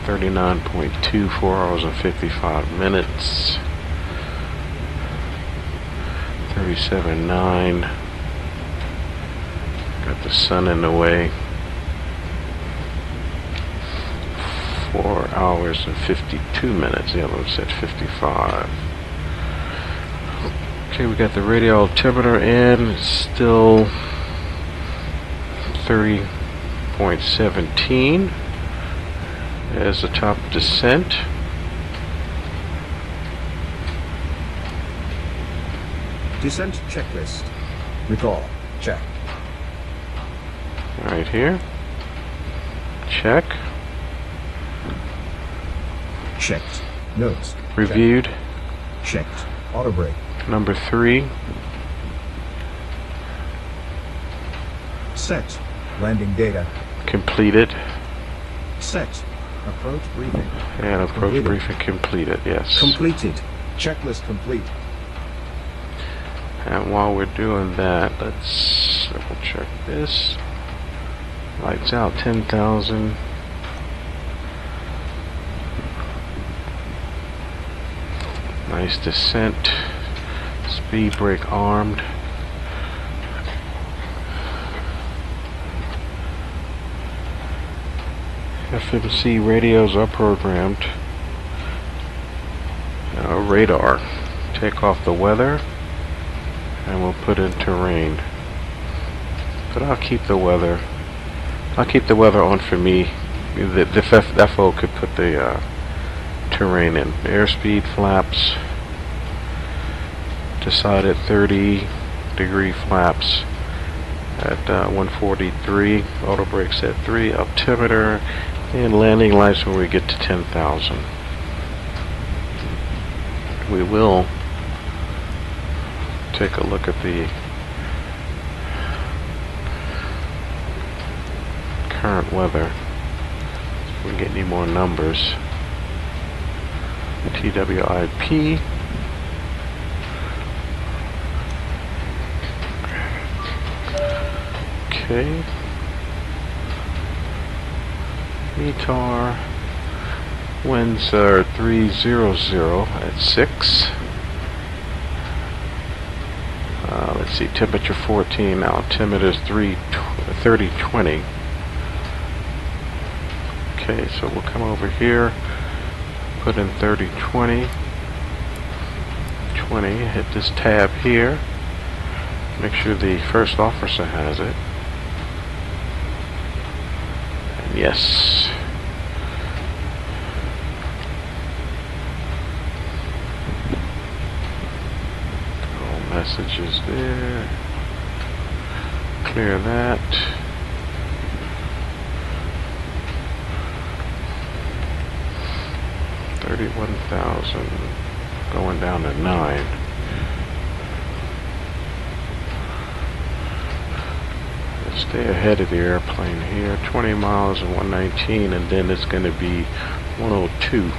39.2, 4 hours and 55 minutes. 37.9. Got the sun in the way. 4 hours and 52 minutes. The other one said 55. Okay, we got the radial altimeter in. It's still 30.17. There's the top descent. Descent checklist. Recall. Check. Right here. Check. Checked. Notes. Reviewed. Checked. Auto brake. Number 3. Set. Landing data. Completed. Set. Approach briefing. And approach Completed. briefing completed. Yes. Completed. Checklist complete. And while we're doing that, let's double check this. Lights out 10,000. Nice descent. Speed brake armed. FMC radios are programmed. Radar. Take off the weather. And we'll put in terrain. But I'll keep the weather. I'll keep the weather on for me. The FO could put the terrain in. Airspeed flaps. Decided 30-degree flaps at 143. Auto brakes at 3. Altimeter and landing lights when we get to 10,000. We will take a look at the current weather. If we get any more numbers. TWIP. Okay. METAR. Winds are 300 at 6. Let's see, temperature 14, altimeter is 3020. Okay, so we'll come over here, put in 3020, 20, hit this tab here, make sure the first officer has it, and yes. Messages there. Clear that. $31,000 going down to 9. Let's stay ahead of the airplane here. 20 miles and 119, and then it's going to be 102.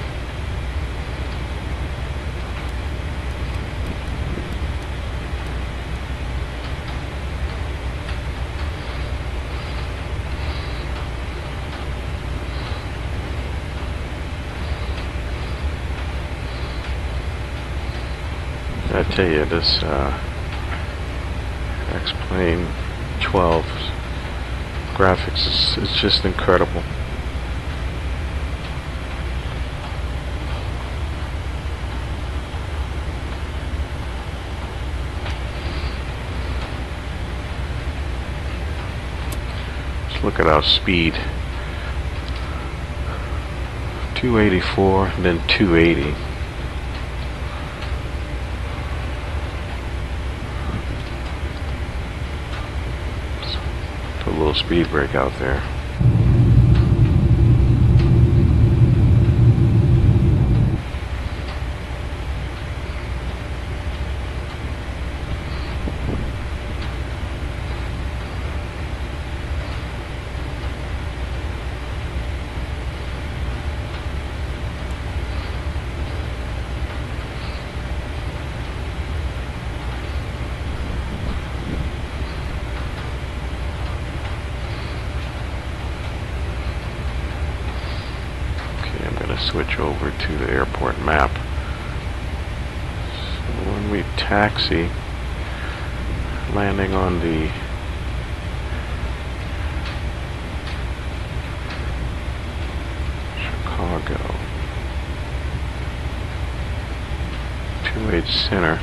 I tell you, this X-Plane 12 graphics is just incredible. Let's look at our speed. 284, and then 280. Put a little speed brake out there. switch over to the airport map. So when we taxi, landing on the Chicago 28 Center.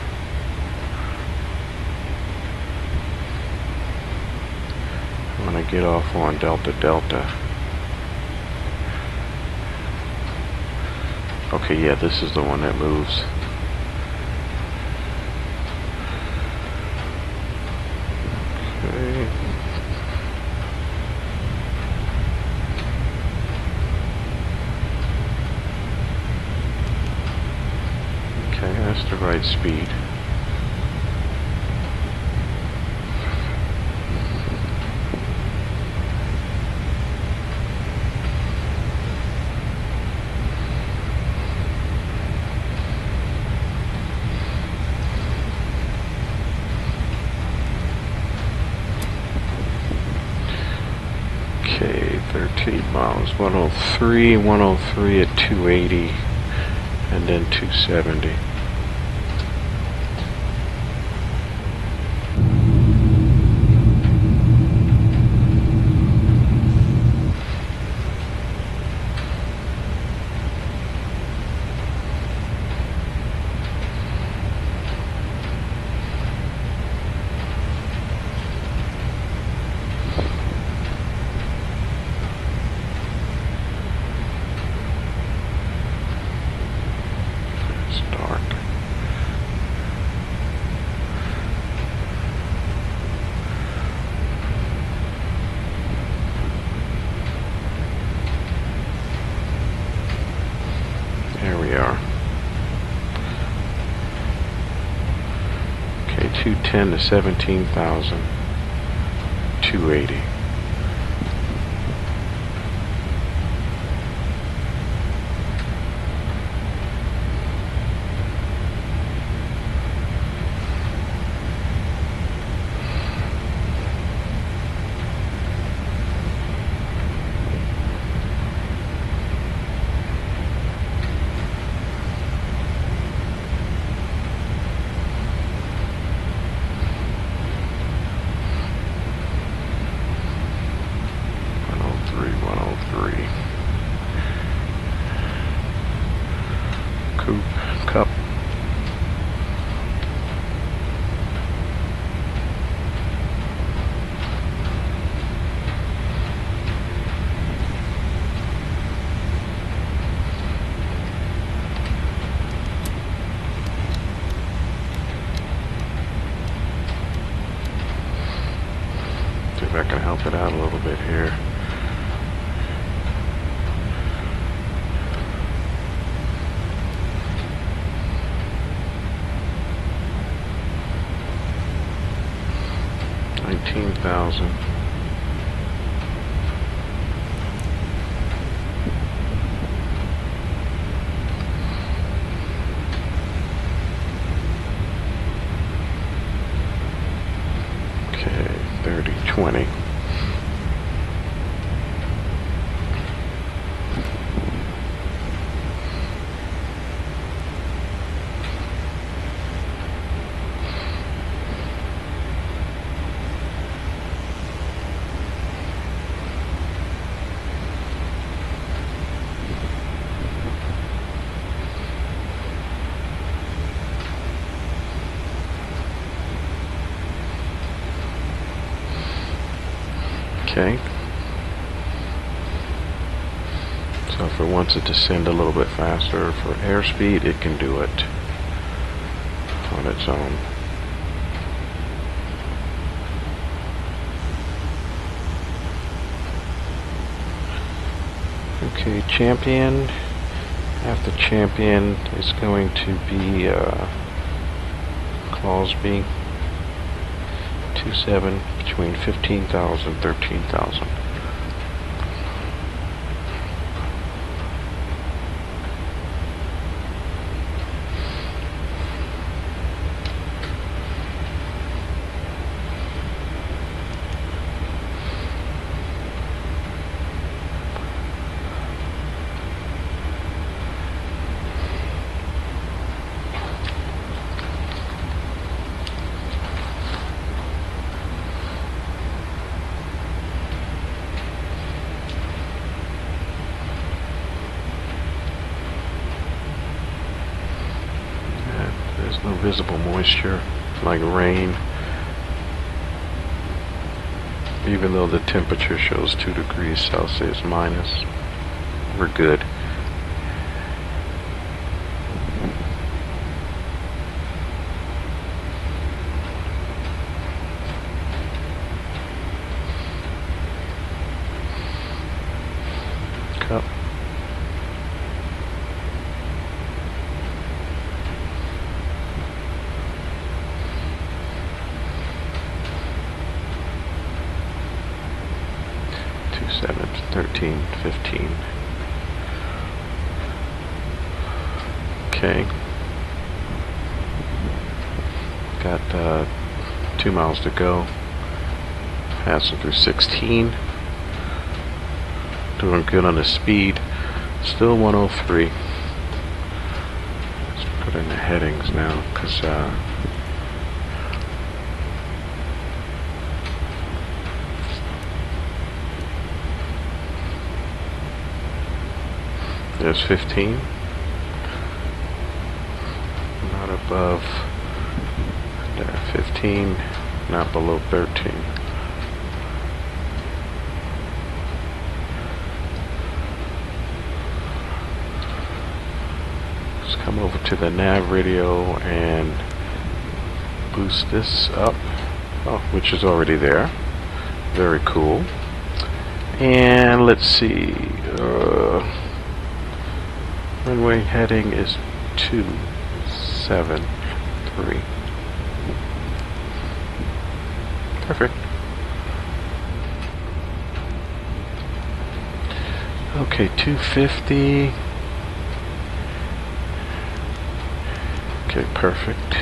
When I get off on Delta Delta. Okay, yeah, this is the one that moves. Okay. Okay, that's the right speed. Okay, 13 miles, 103, 103 at 280, and then 270. It's dark. There we are. Okay, 210 to 17,000. 280. Cup. See if I can help it out a little bit here. $19,000. Okay, 30, 20. Okay. So if it wants to descend a little bit faster for airspeed, it can do it on its own. Okay, champion. After champion is going to be Clausby. 27 between 15,000 and 13,000. There's no visible moisture like rain, even though the temperature shows 2 degrees Celsius minus. We're good. Cup. Two 7s, 13, 15. Okay. Got 2 miles to go. Passing through 16. Doing good on the speed. Still 103. Let's put in the headings now, because there's 15. Not above there. 15. Not below 13. Come over to the nav radio and boost this up, which is already there. Very cool. And let's see, runway heading is 273. Perfect. Okay, 250. Okay, perfect.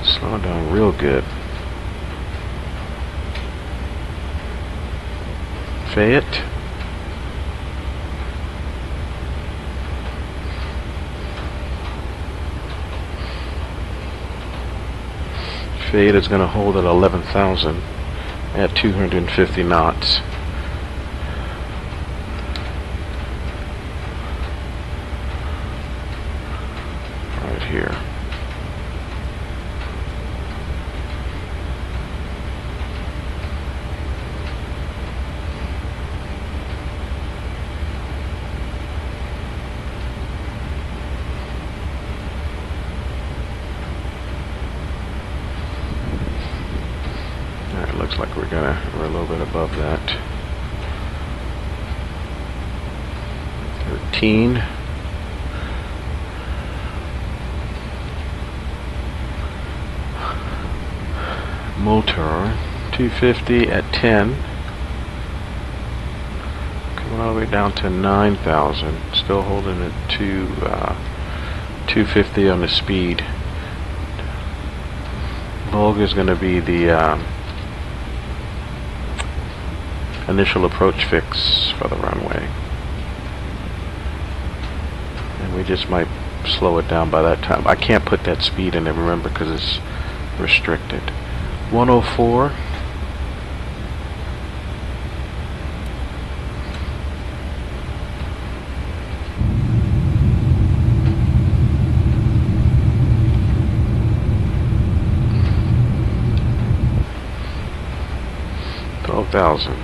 Slowing down real good. Fayette. Fayette is going to hold at 11,000 at 250 knots. Here. Alright, looks like we're a little bit above that. 13. Motor 250 at 10, coming all the way down to 9,000, still holding it to 250 on the speed. Volga is going to be the initial approach fix for the runway, and we just might slow it down by that time. I can't put that speed in there, remember, because it's restricted. 104. $12,000.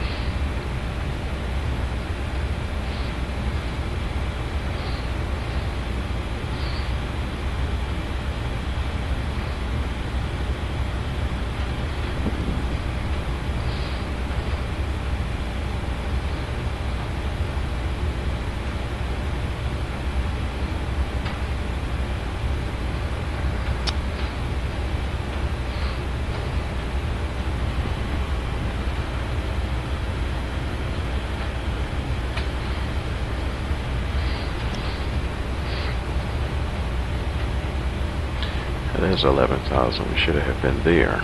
There's 11,000. We should have been there.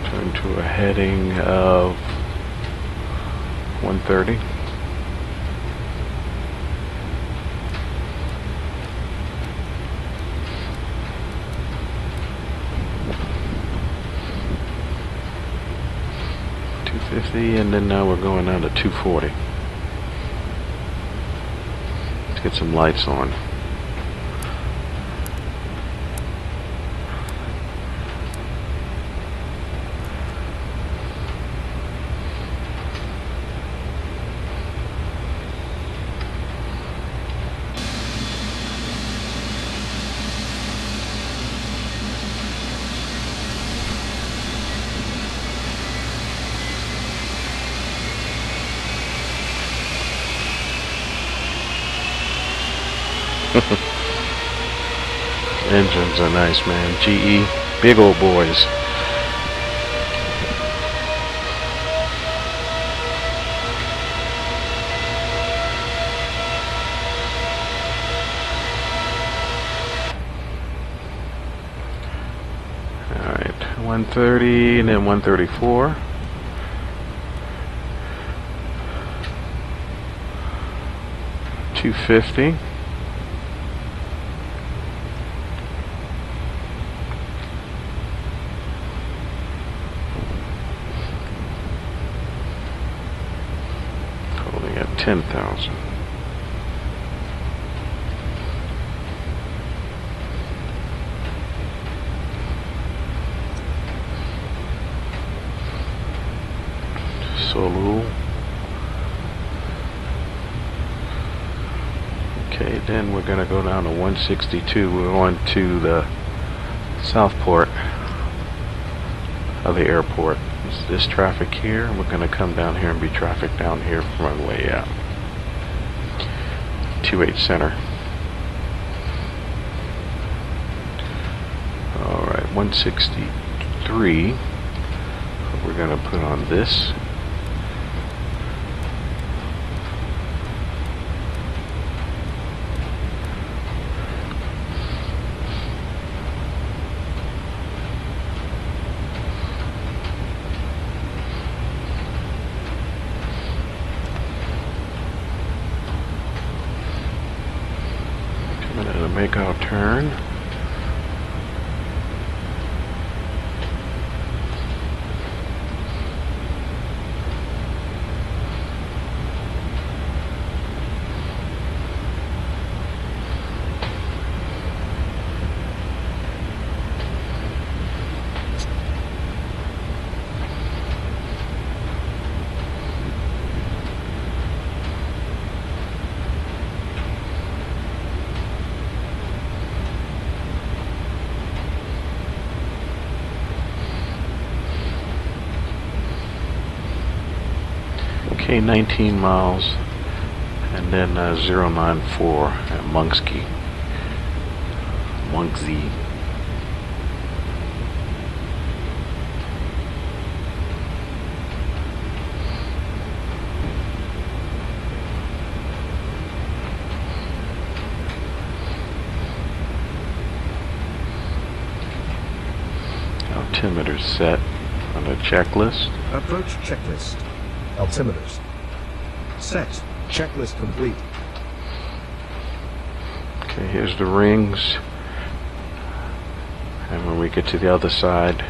Turn to a heading of 130. $250, and then now we're going down to 240. get some lights on. Engines are nice, man. GE, big old boys. Alright, 130 and then 134. $250. Holding at 10,000. Solo. Okay, then we're going to go down to 162. We're on to the Southport of the airport. Is this traffic here? We're going to come down here and be traffic down here from runway 28 center. Alright, 163. We're going to put on this. To make our turn. Okay, 19 miles, and then 094 at Munksy. Altimeter set on the checklist. Approach checklist. Altimeters. Set. Checklist complete. Okay, here's the rings. And when we get to the other side,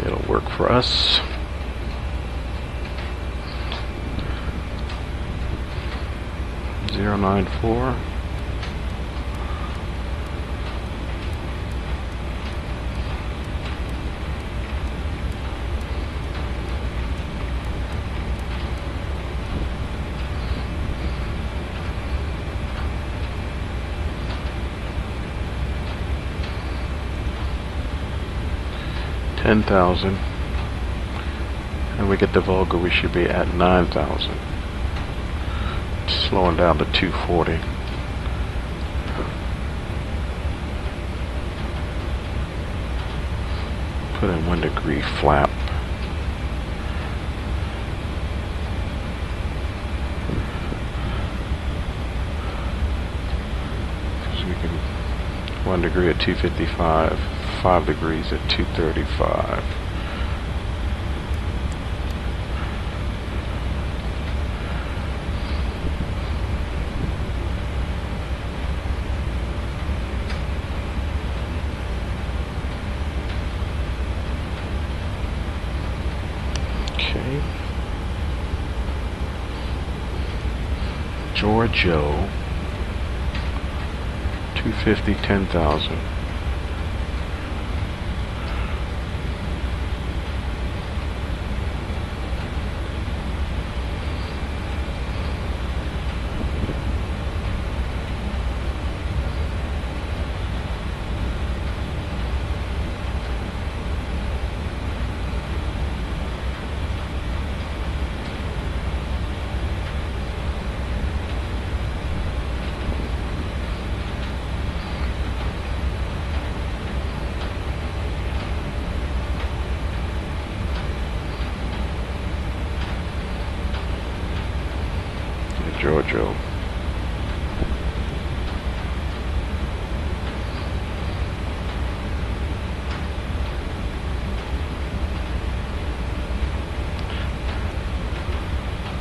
it'll work for us. .094. $10,000, and we get the Volga, we should be at 9,000. Slowing down to 240. Put in 1 degree flap. Because we can 1 degree at 255. 5 degrees at 235. Okay. Giorgio, 250, 10,000. Giorgio.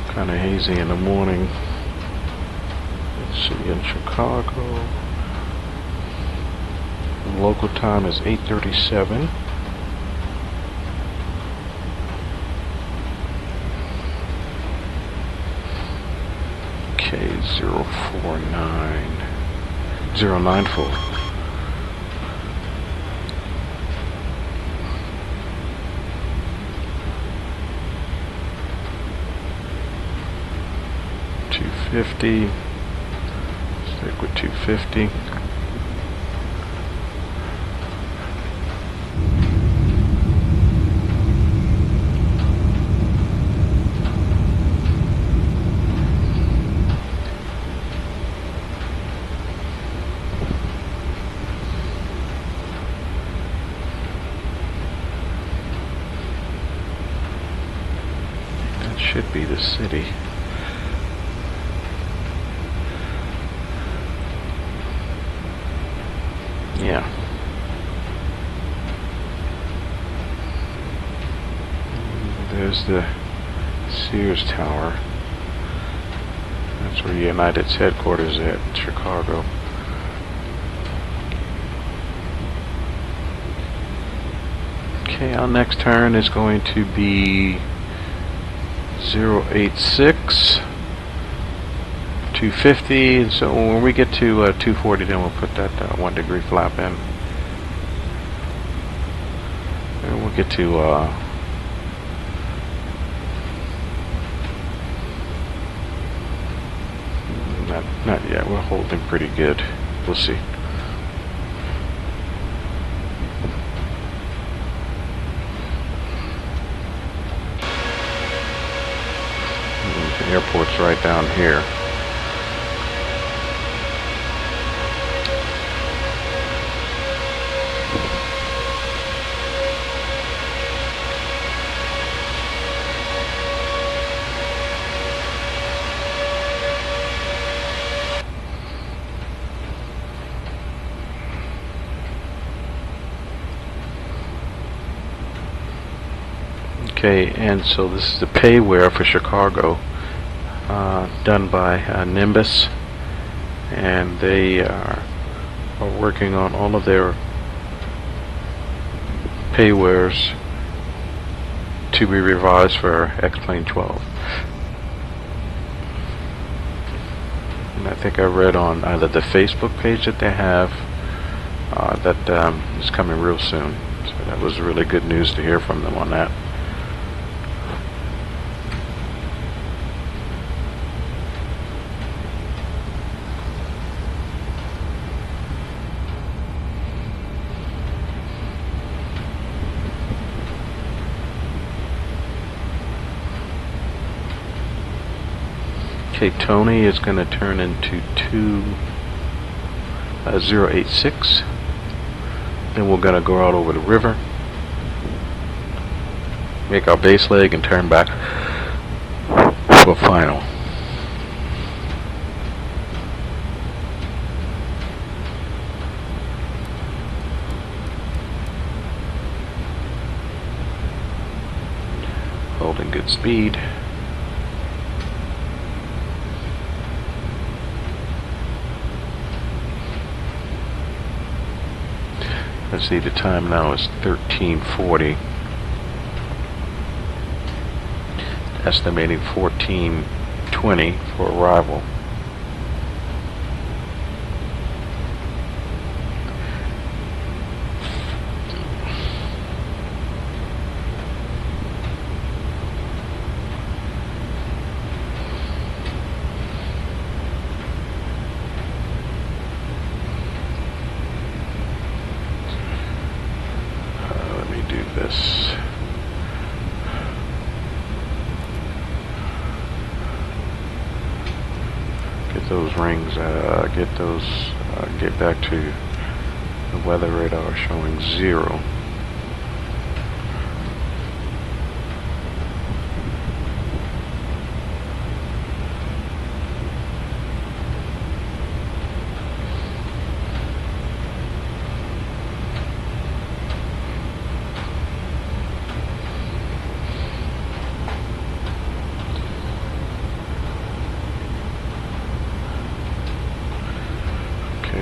Kind of hazy in the morning. Let's see, in Chicago, local time is 8:37. Okay, 094. $250. Stick with 250. That should be the city. Yeah. There's the Sears Tower. That's where United's headquarters at, Chicago. Okay, our next turn is going to be 086. 250, and so when we get to 240, then we'll put that 1 degree flap in, and we'll get to not yet. We're holding pretty good. We'll see. The airport's right down here. Okay, and so this is the payware for Chicago, done by Nimbus, and they are working on all of their paywares to be revised for X-Plane 12. And I think I read on either the Facebook page that they have that is coming real soon. So that was really good news to hear from them on that. Okay, Tony is going to turn into 086. Then we're going to go out over the river, make our base leg, and turn back for final. Holding good speed. Let's see, the time now is 13:40. Estimating 14:20 for arrival. those rings, get back to the weather radar showing 0.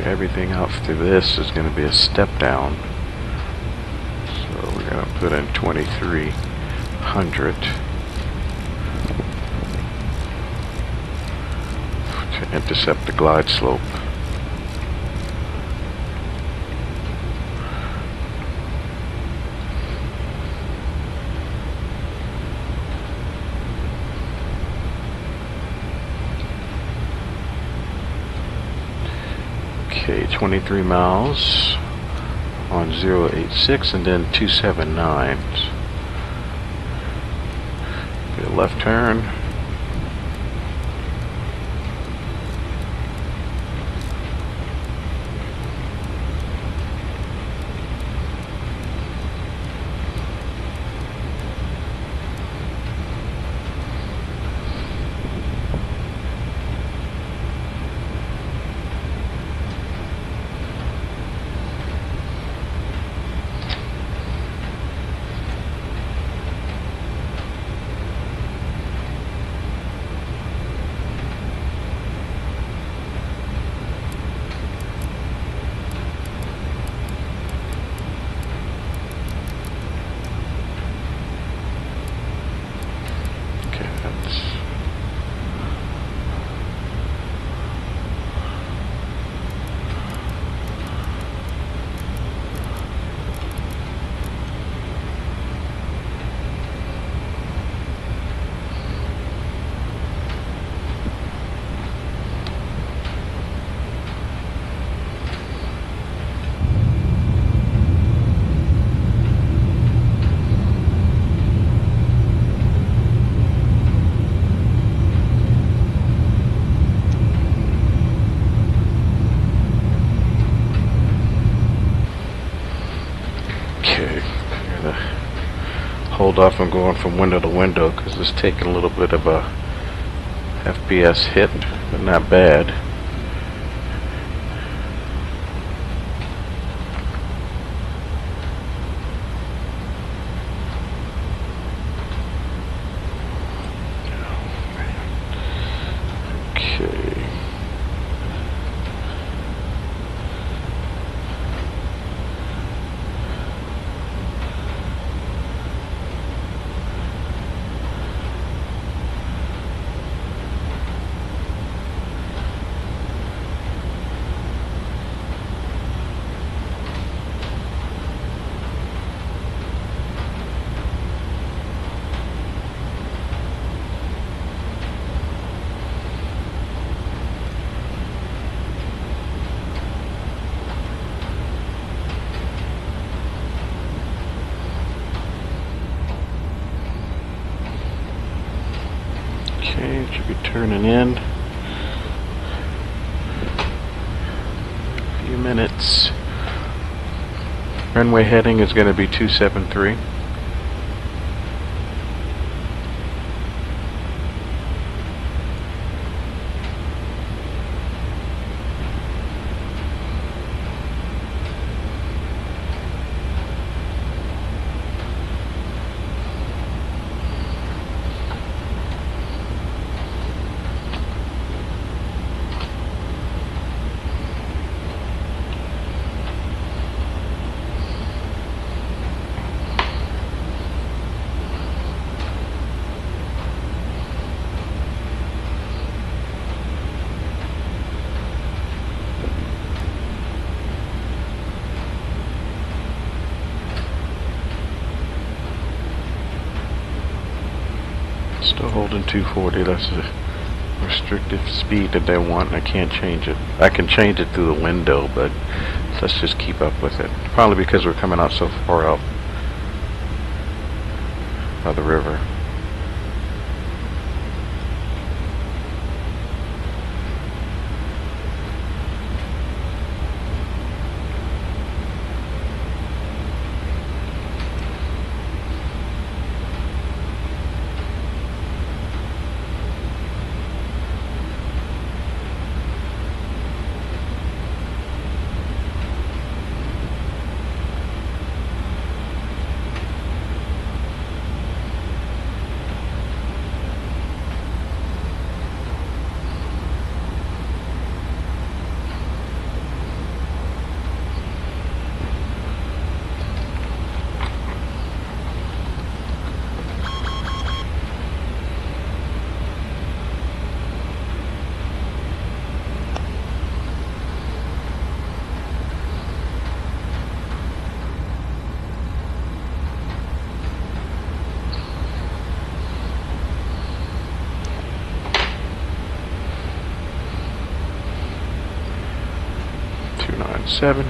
Everything after this is going to be a step down, so we're going to put in 2300 to intercept the glide slope. Okay, 23 miles on 086 and then 279. Be a left turn. Hold off on going from window to window because it's taking a little bit of a FPS hit, but not bad. Okay. Okay, it should be turning in. A few minutes. Runway heading is going to be 273. Still holding 240. That's the restricted speed that they want. I can't change it. I can change it through the window, but let's just keep up with it. Probably because we're coming out so far out by the river. 2.7.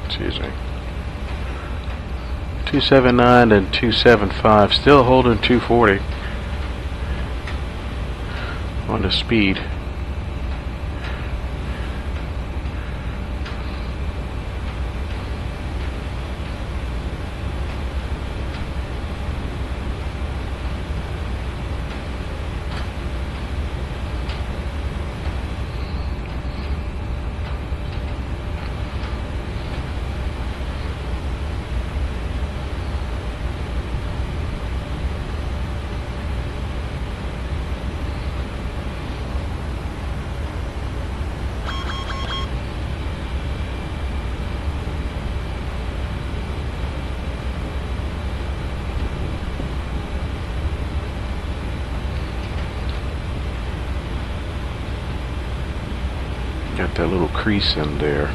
Excuse me. 279 and 275, still holding 240 on the speed. Got that little crease in there.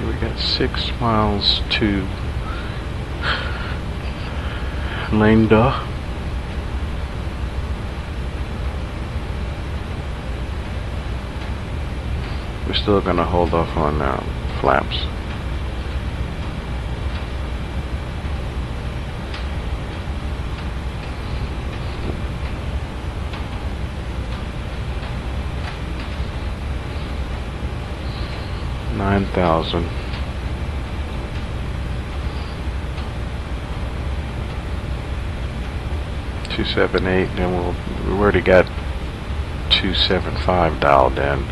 We got 6 miles to Lambda. We're still gonna hold off on flaps. $9,000. 278, and we already got 275 dialed in.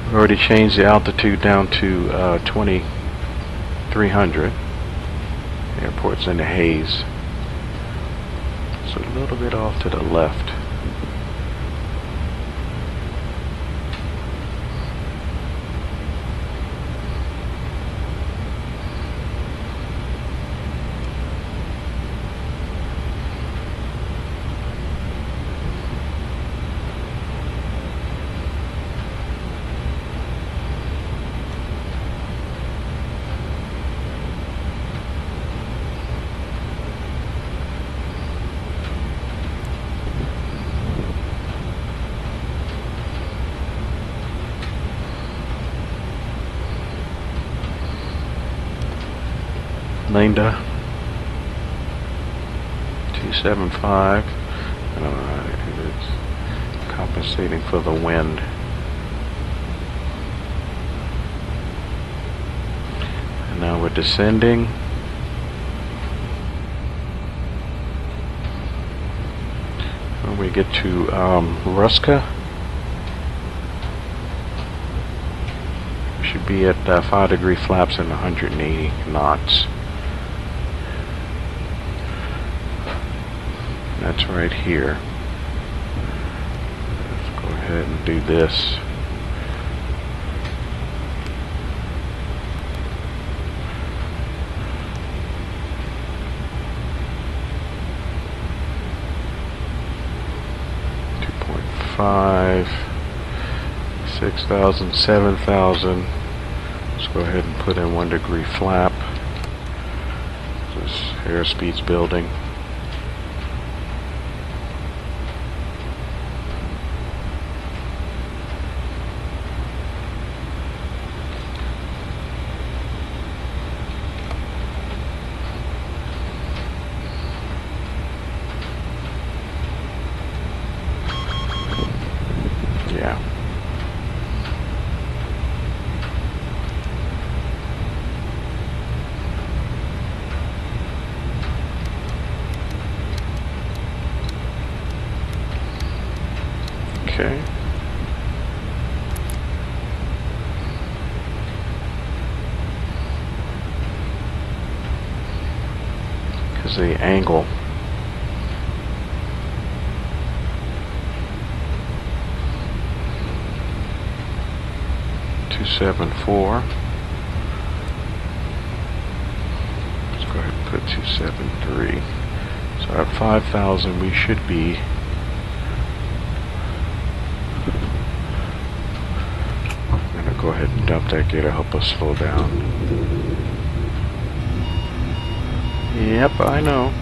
We already changed the altitude down to 2300. Airport's in the haze, so a little bit off to the left. Lambda 275. It's compensating for the wind. And now we're descending. When we get to Ruska, should be at 5-degree flaps and 180 knots. That's right here. Let's go ahead and do this. Five, 6,000, 7,000. Let's go ahead and put in 1-degree flap. This airspeed's building. Yeah. Okay. Because the angle 274. Let's go ahead and put 273. So at 5,000 we should be I'm gonna go ahead and dump that gear to help us slow down. Yep, I know.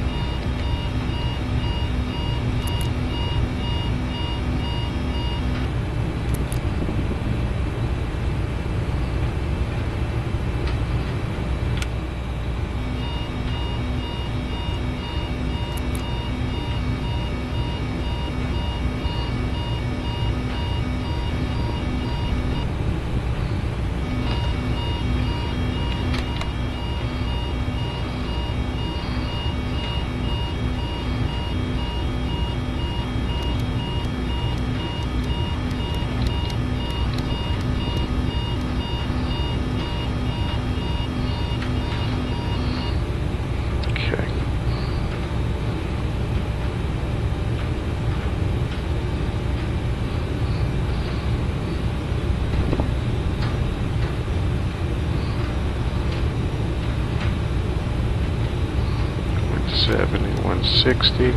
$70, $160.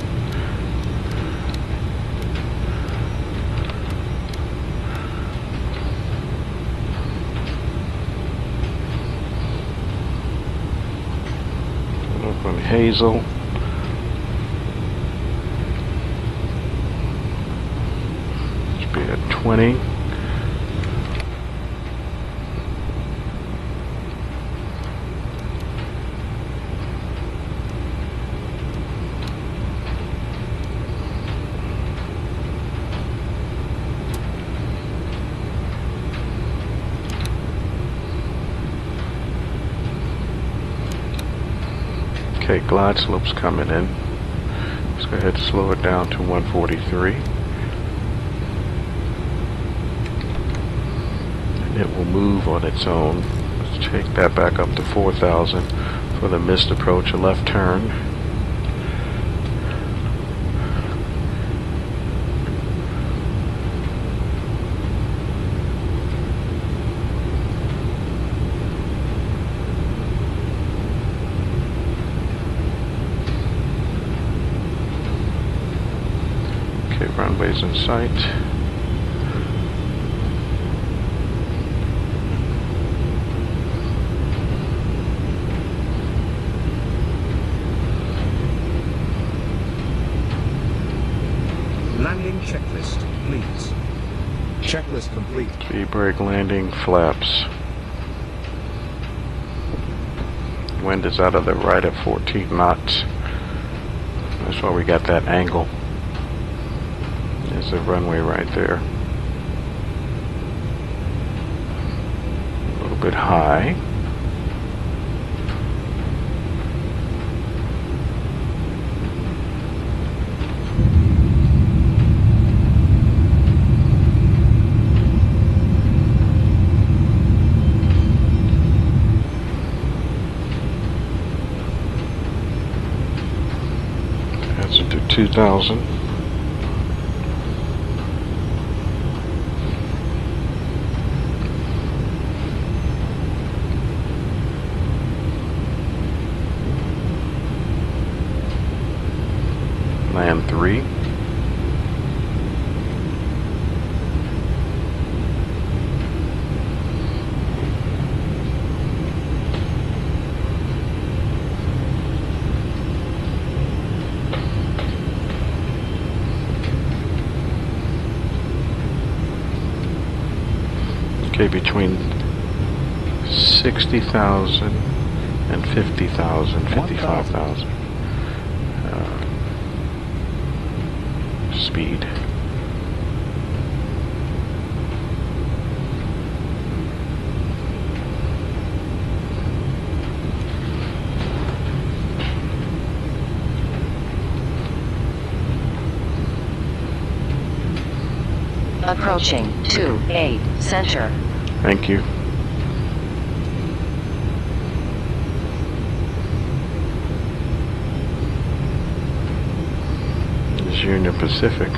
Up on Hazel. Should be at 20. Okay, glide slope's coming in. Let's go ahead and slow it down to 143. And it will move on its own. Let's take that back up to 4,000 for the missed approach, a left turn. Runways in sight. Landing checklist, please. Checklist complete. Speed brake, landing, flaps. Wind is out of the right at 14 knots. That's why we got that angle. There's the runway right there. A little bit high. 60,000. Land 3. Okay, between 60,000 and 50,000, 55,000 speed. Approaching 2-8 center. Thank you. This is Union Pacific.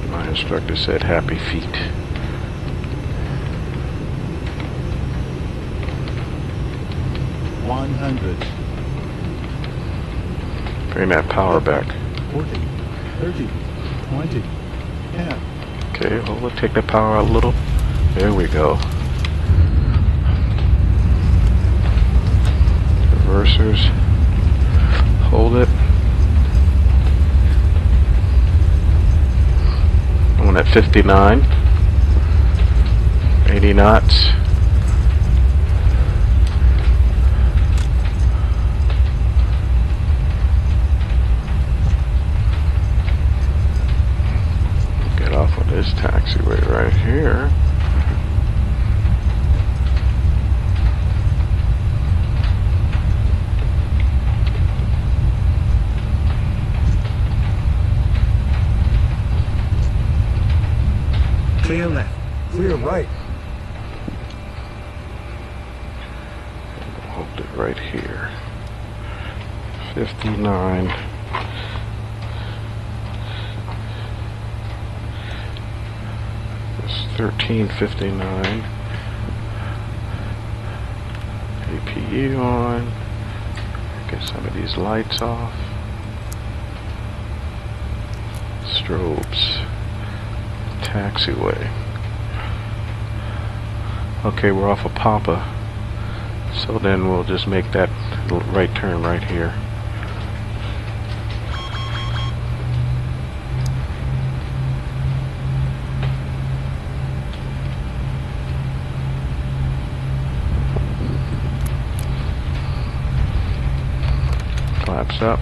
My instructor said happy feet. Bring that power back. 40, 30, 20, 10. Okay, hold it, take the power out a little. There we go. Reversers. Hold it. Going at 59. 80 knots. Get off of this taxiway right here. Clear left. Clear right. Hold it right here. 59. It's 1359. APU on. Get some of these lights off. Strobes. Taxiway. Okay, we're off of Papa. So then we'll just make that right turn right here. Flaps up.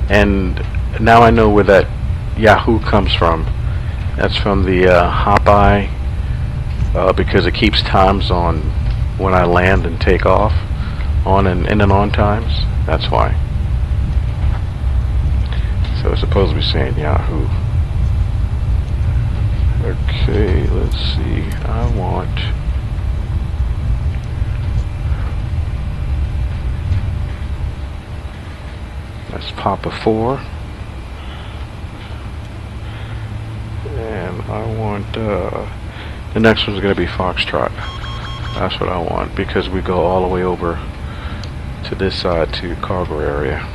And now I know where that Yahoo comes from. That's from the Hopeye, because it keeps times on when I land and take off, on and in and on times. That's why. So it's supposed to be saying Yahoo. Okay, let's see. I want that's Papa 4. And I want, the next one's going to be Foxtrot. That's what I want, because we go all the way over to this side to cargo area.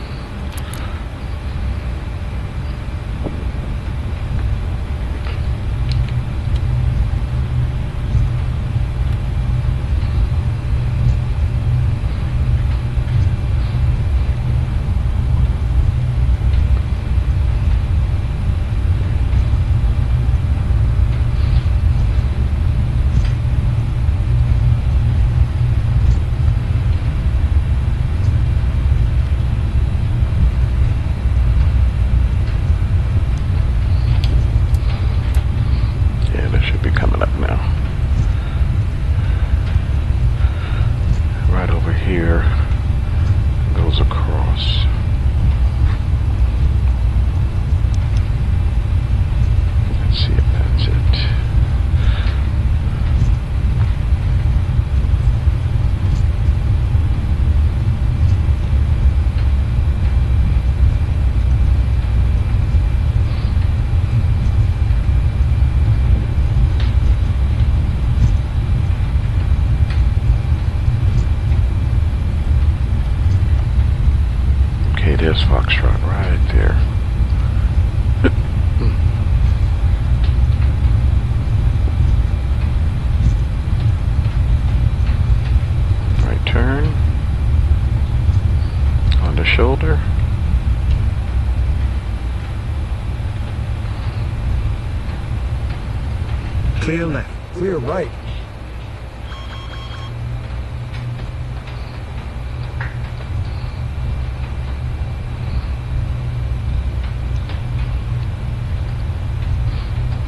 Clear left. Clear right.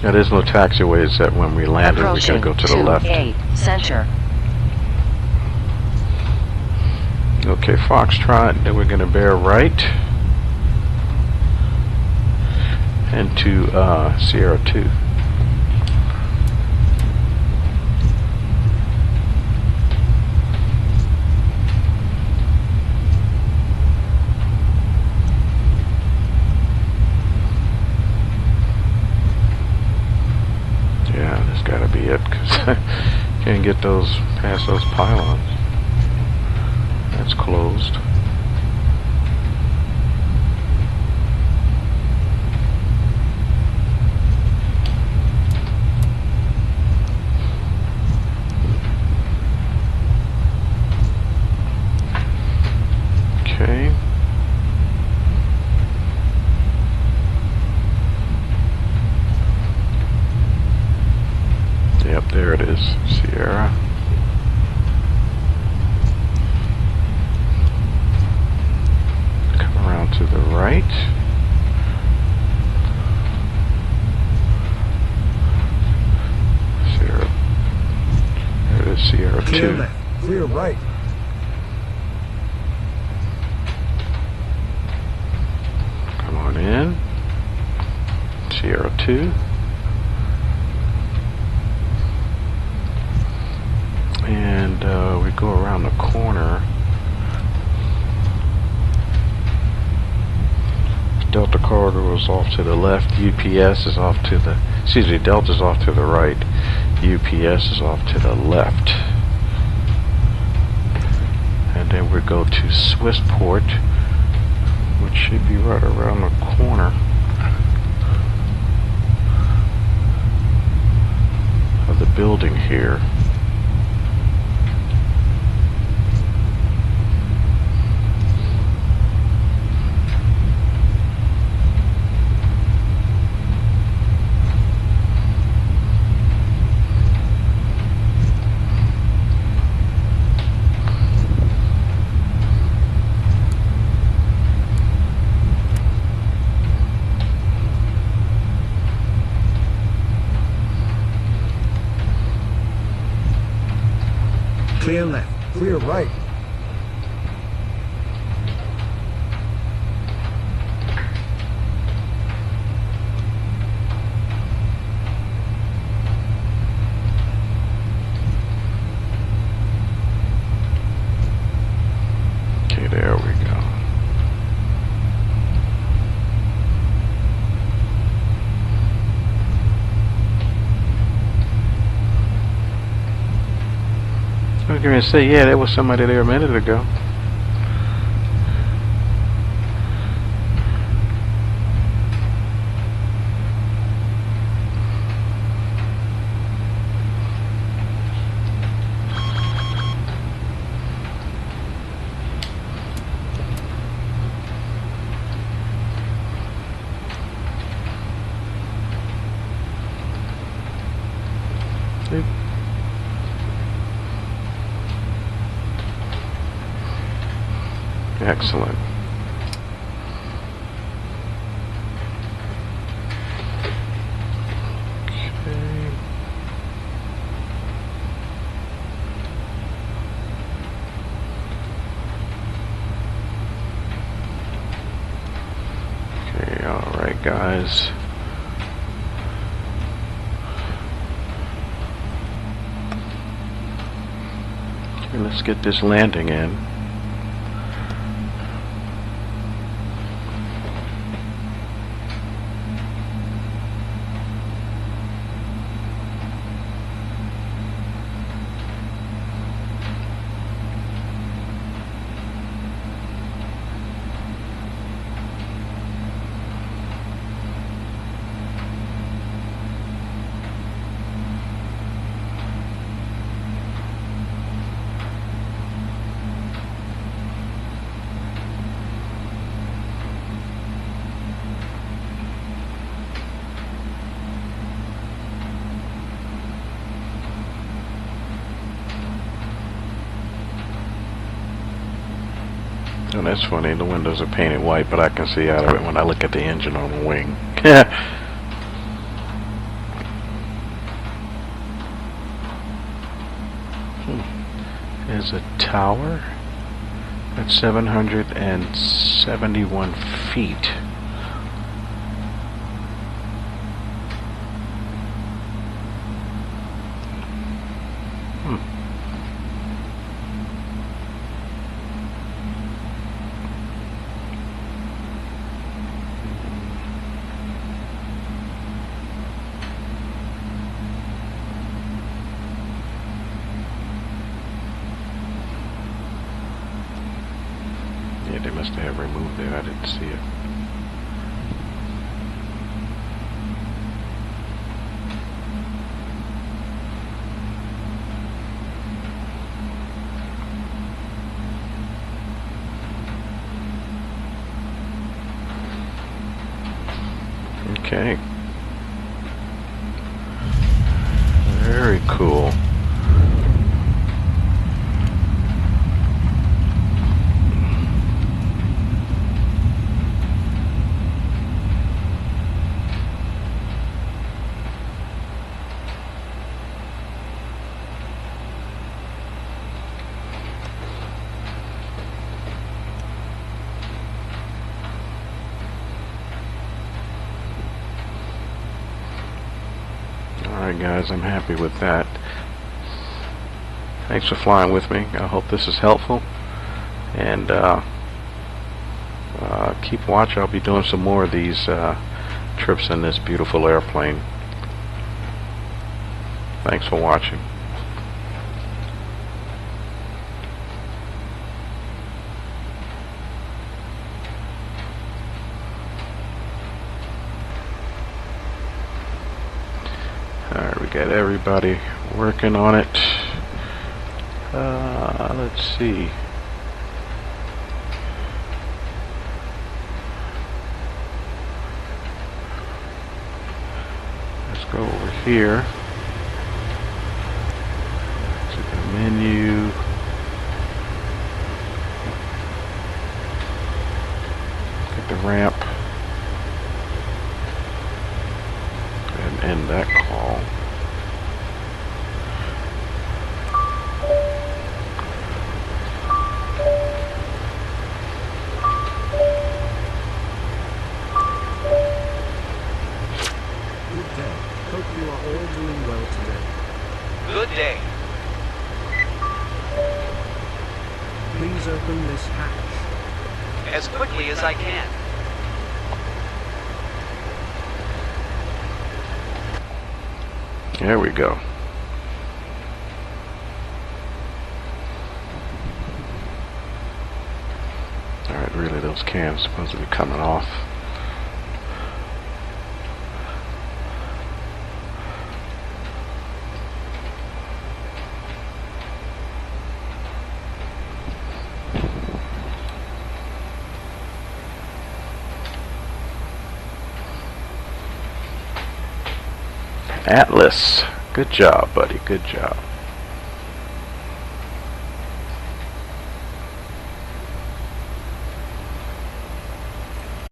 Yeah, there's no taxiways that when we landed we gotta Approaching go to the left. 28 center. Okay, Foxtrot, then we're gonna bear right into Sierra 2. Yeah, that's gotta be it, because can't get those past those pylons. That's closed. Okay. Yep, there it is, Sierra. Come around to the right. Sierra. There it is, Sierra Clear 2. left. Clear right. Come on in. Sierra 2. And we go around the corner. Delta corridor is off to the left. UPS is off to the, excuse me, Delta's off to the right. UPS is off to the left. And then we go to Swissport, which should be right around the corner of the building here. Clear left. Clear right. Okay, there we go. I was going to say, yeah, there was somebody there a minute ago. See? Excellent. Okay. Okay, all right, guys. Okay, let's get this landing in. And it's funny, the windows are painted white, but I can see out of it when I look at the engine on the wing. There's a tower at 771 feet. Yeah, they must have removed it. I didn't see it. Okay. Very cool. Alright guys, I'm happy with that. Thanks for flying with me. I hope this is helpful. And keep watch. I'll be doing some more of these trips in this beautiful airplane. Thanks for watching. Alright, we got everybody working on it. Let's see. Let's go over here to the menu. Get the ramp and end that call. Good day. Hope you are all doing well today. Good day. Please open this hatch. As quickly as I can. There we go. Alright, really those cans supposed to be coming off. Atlas, good job, buddy, good job.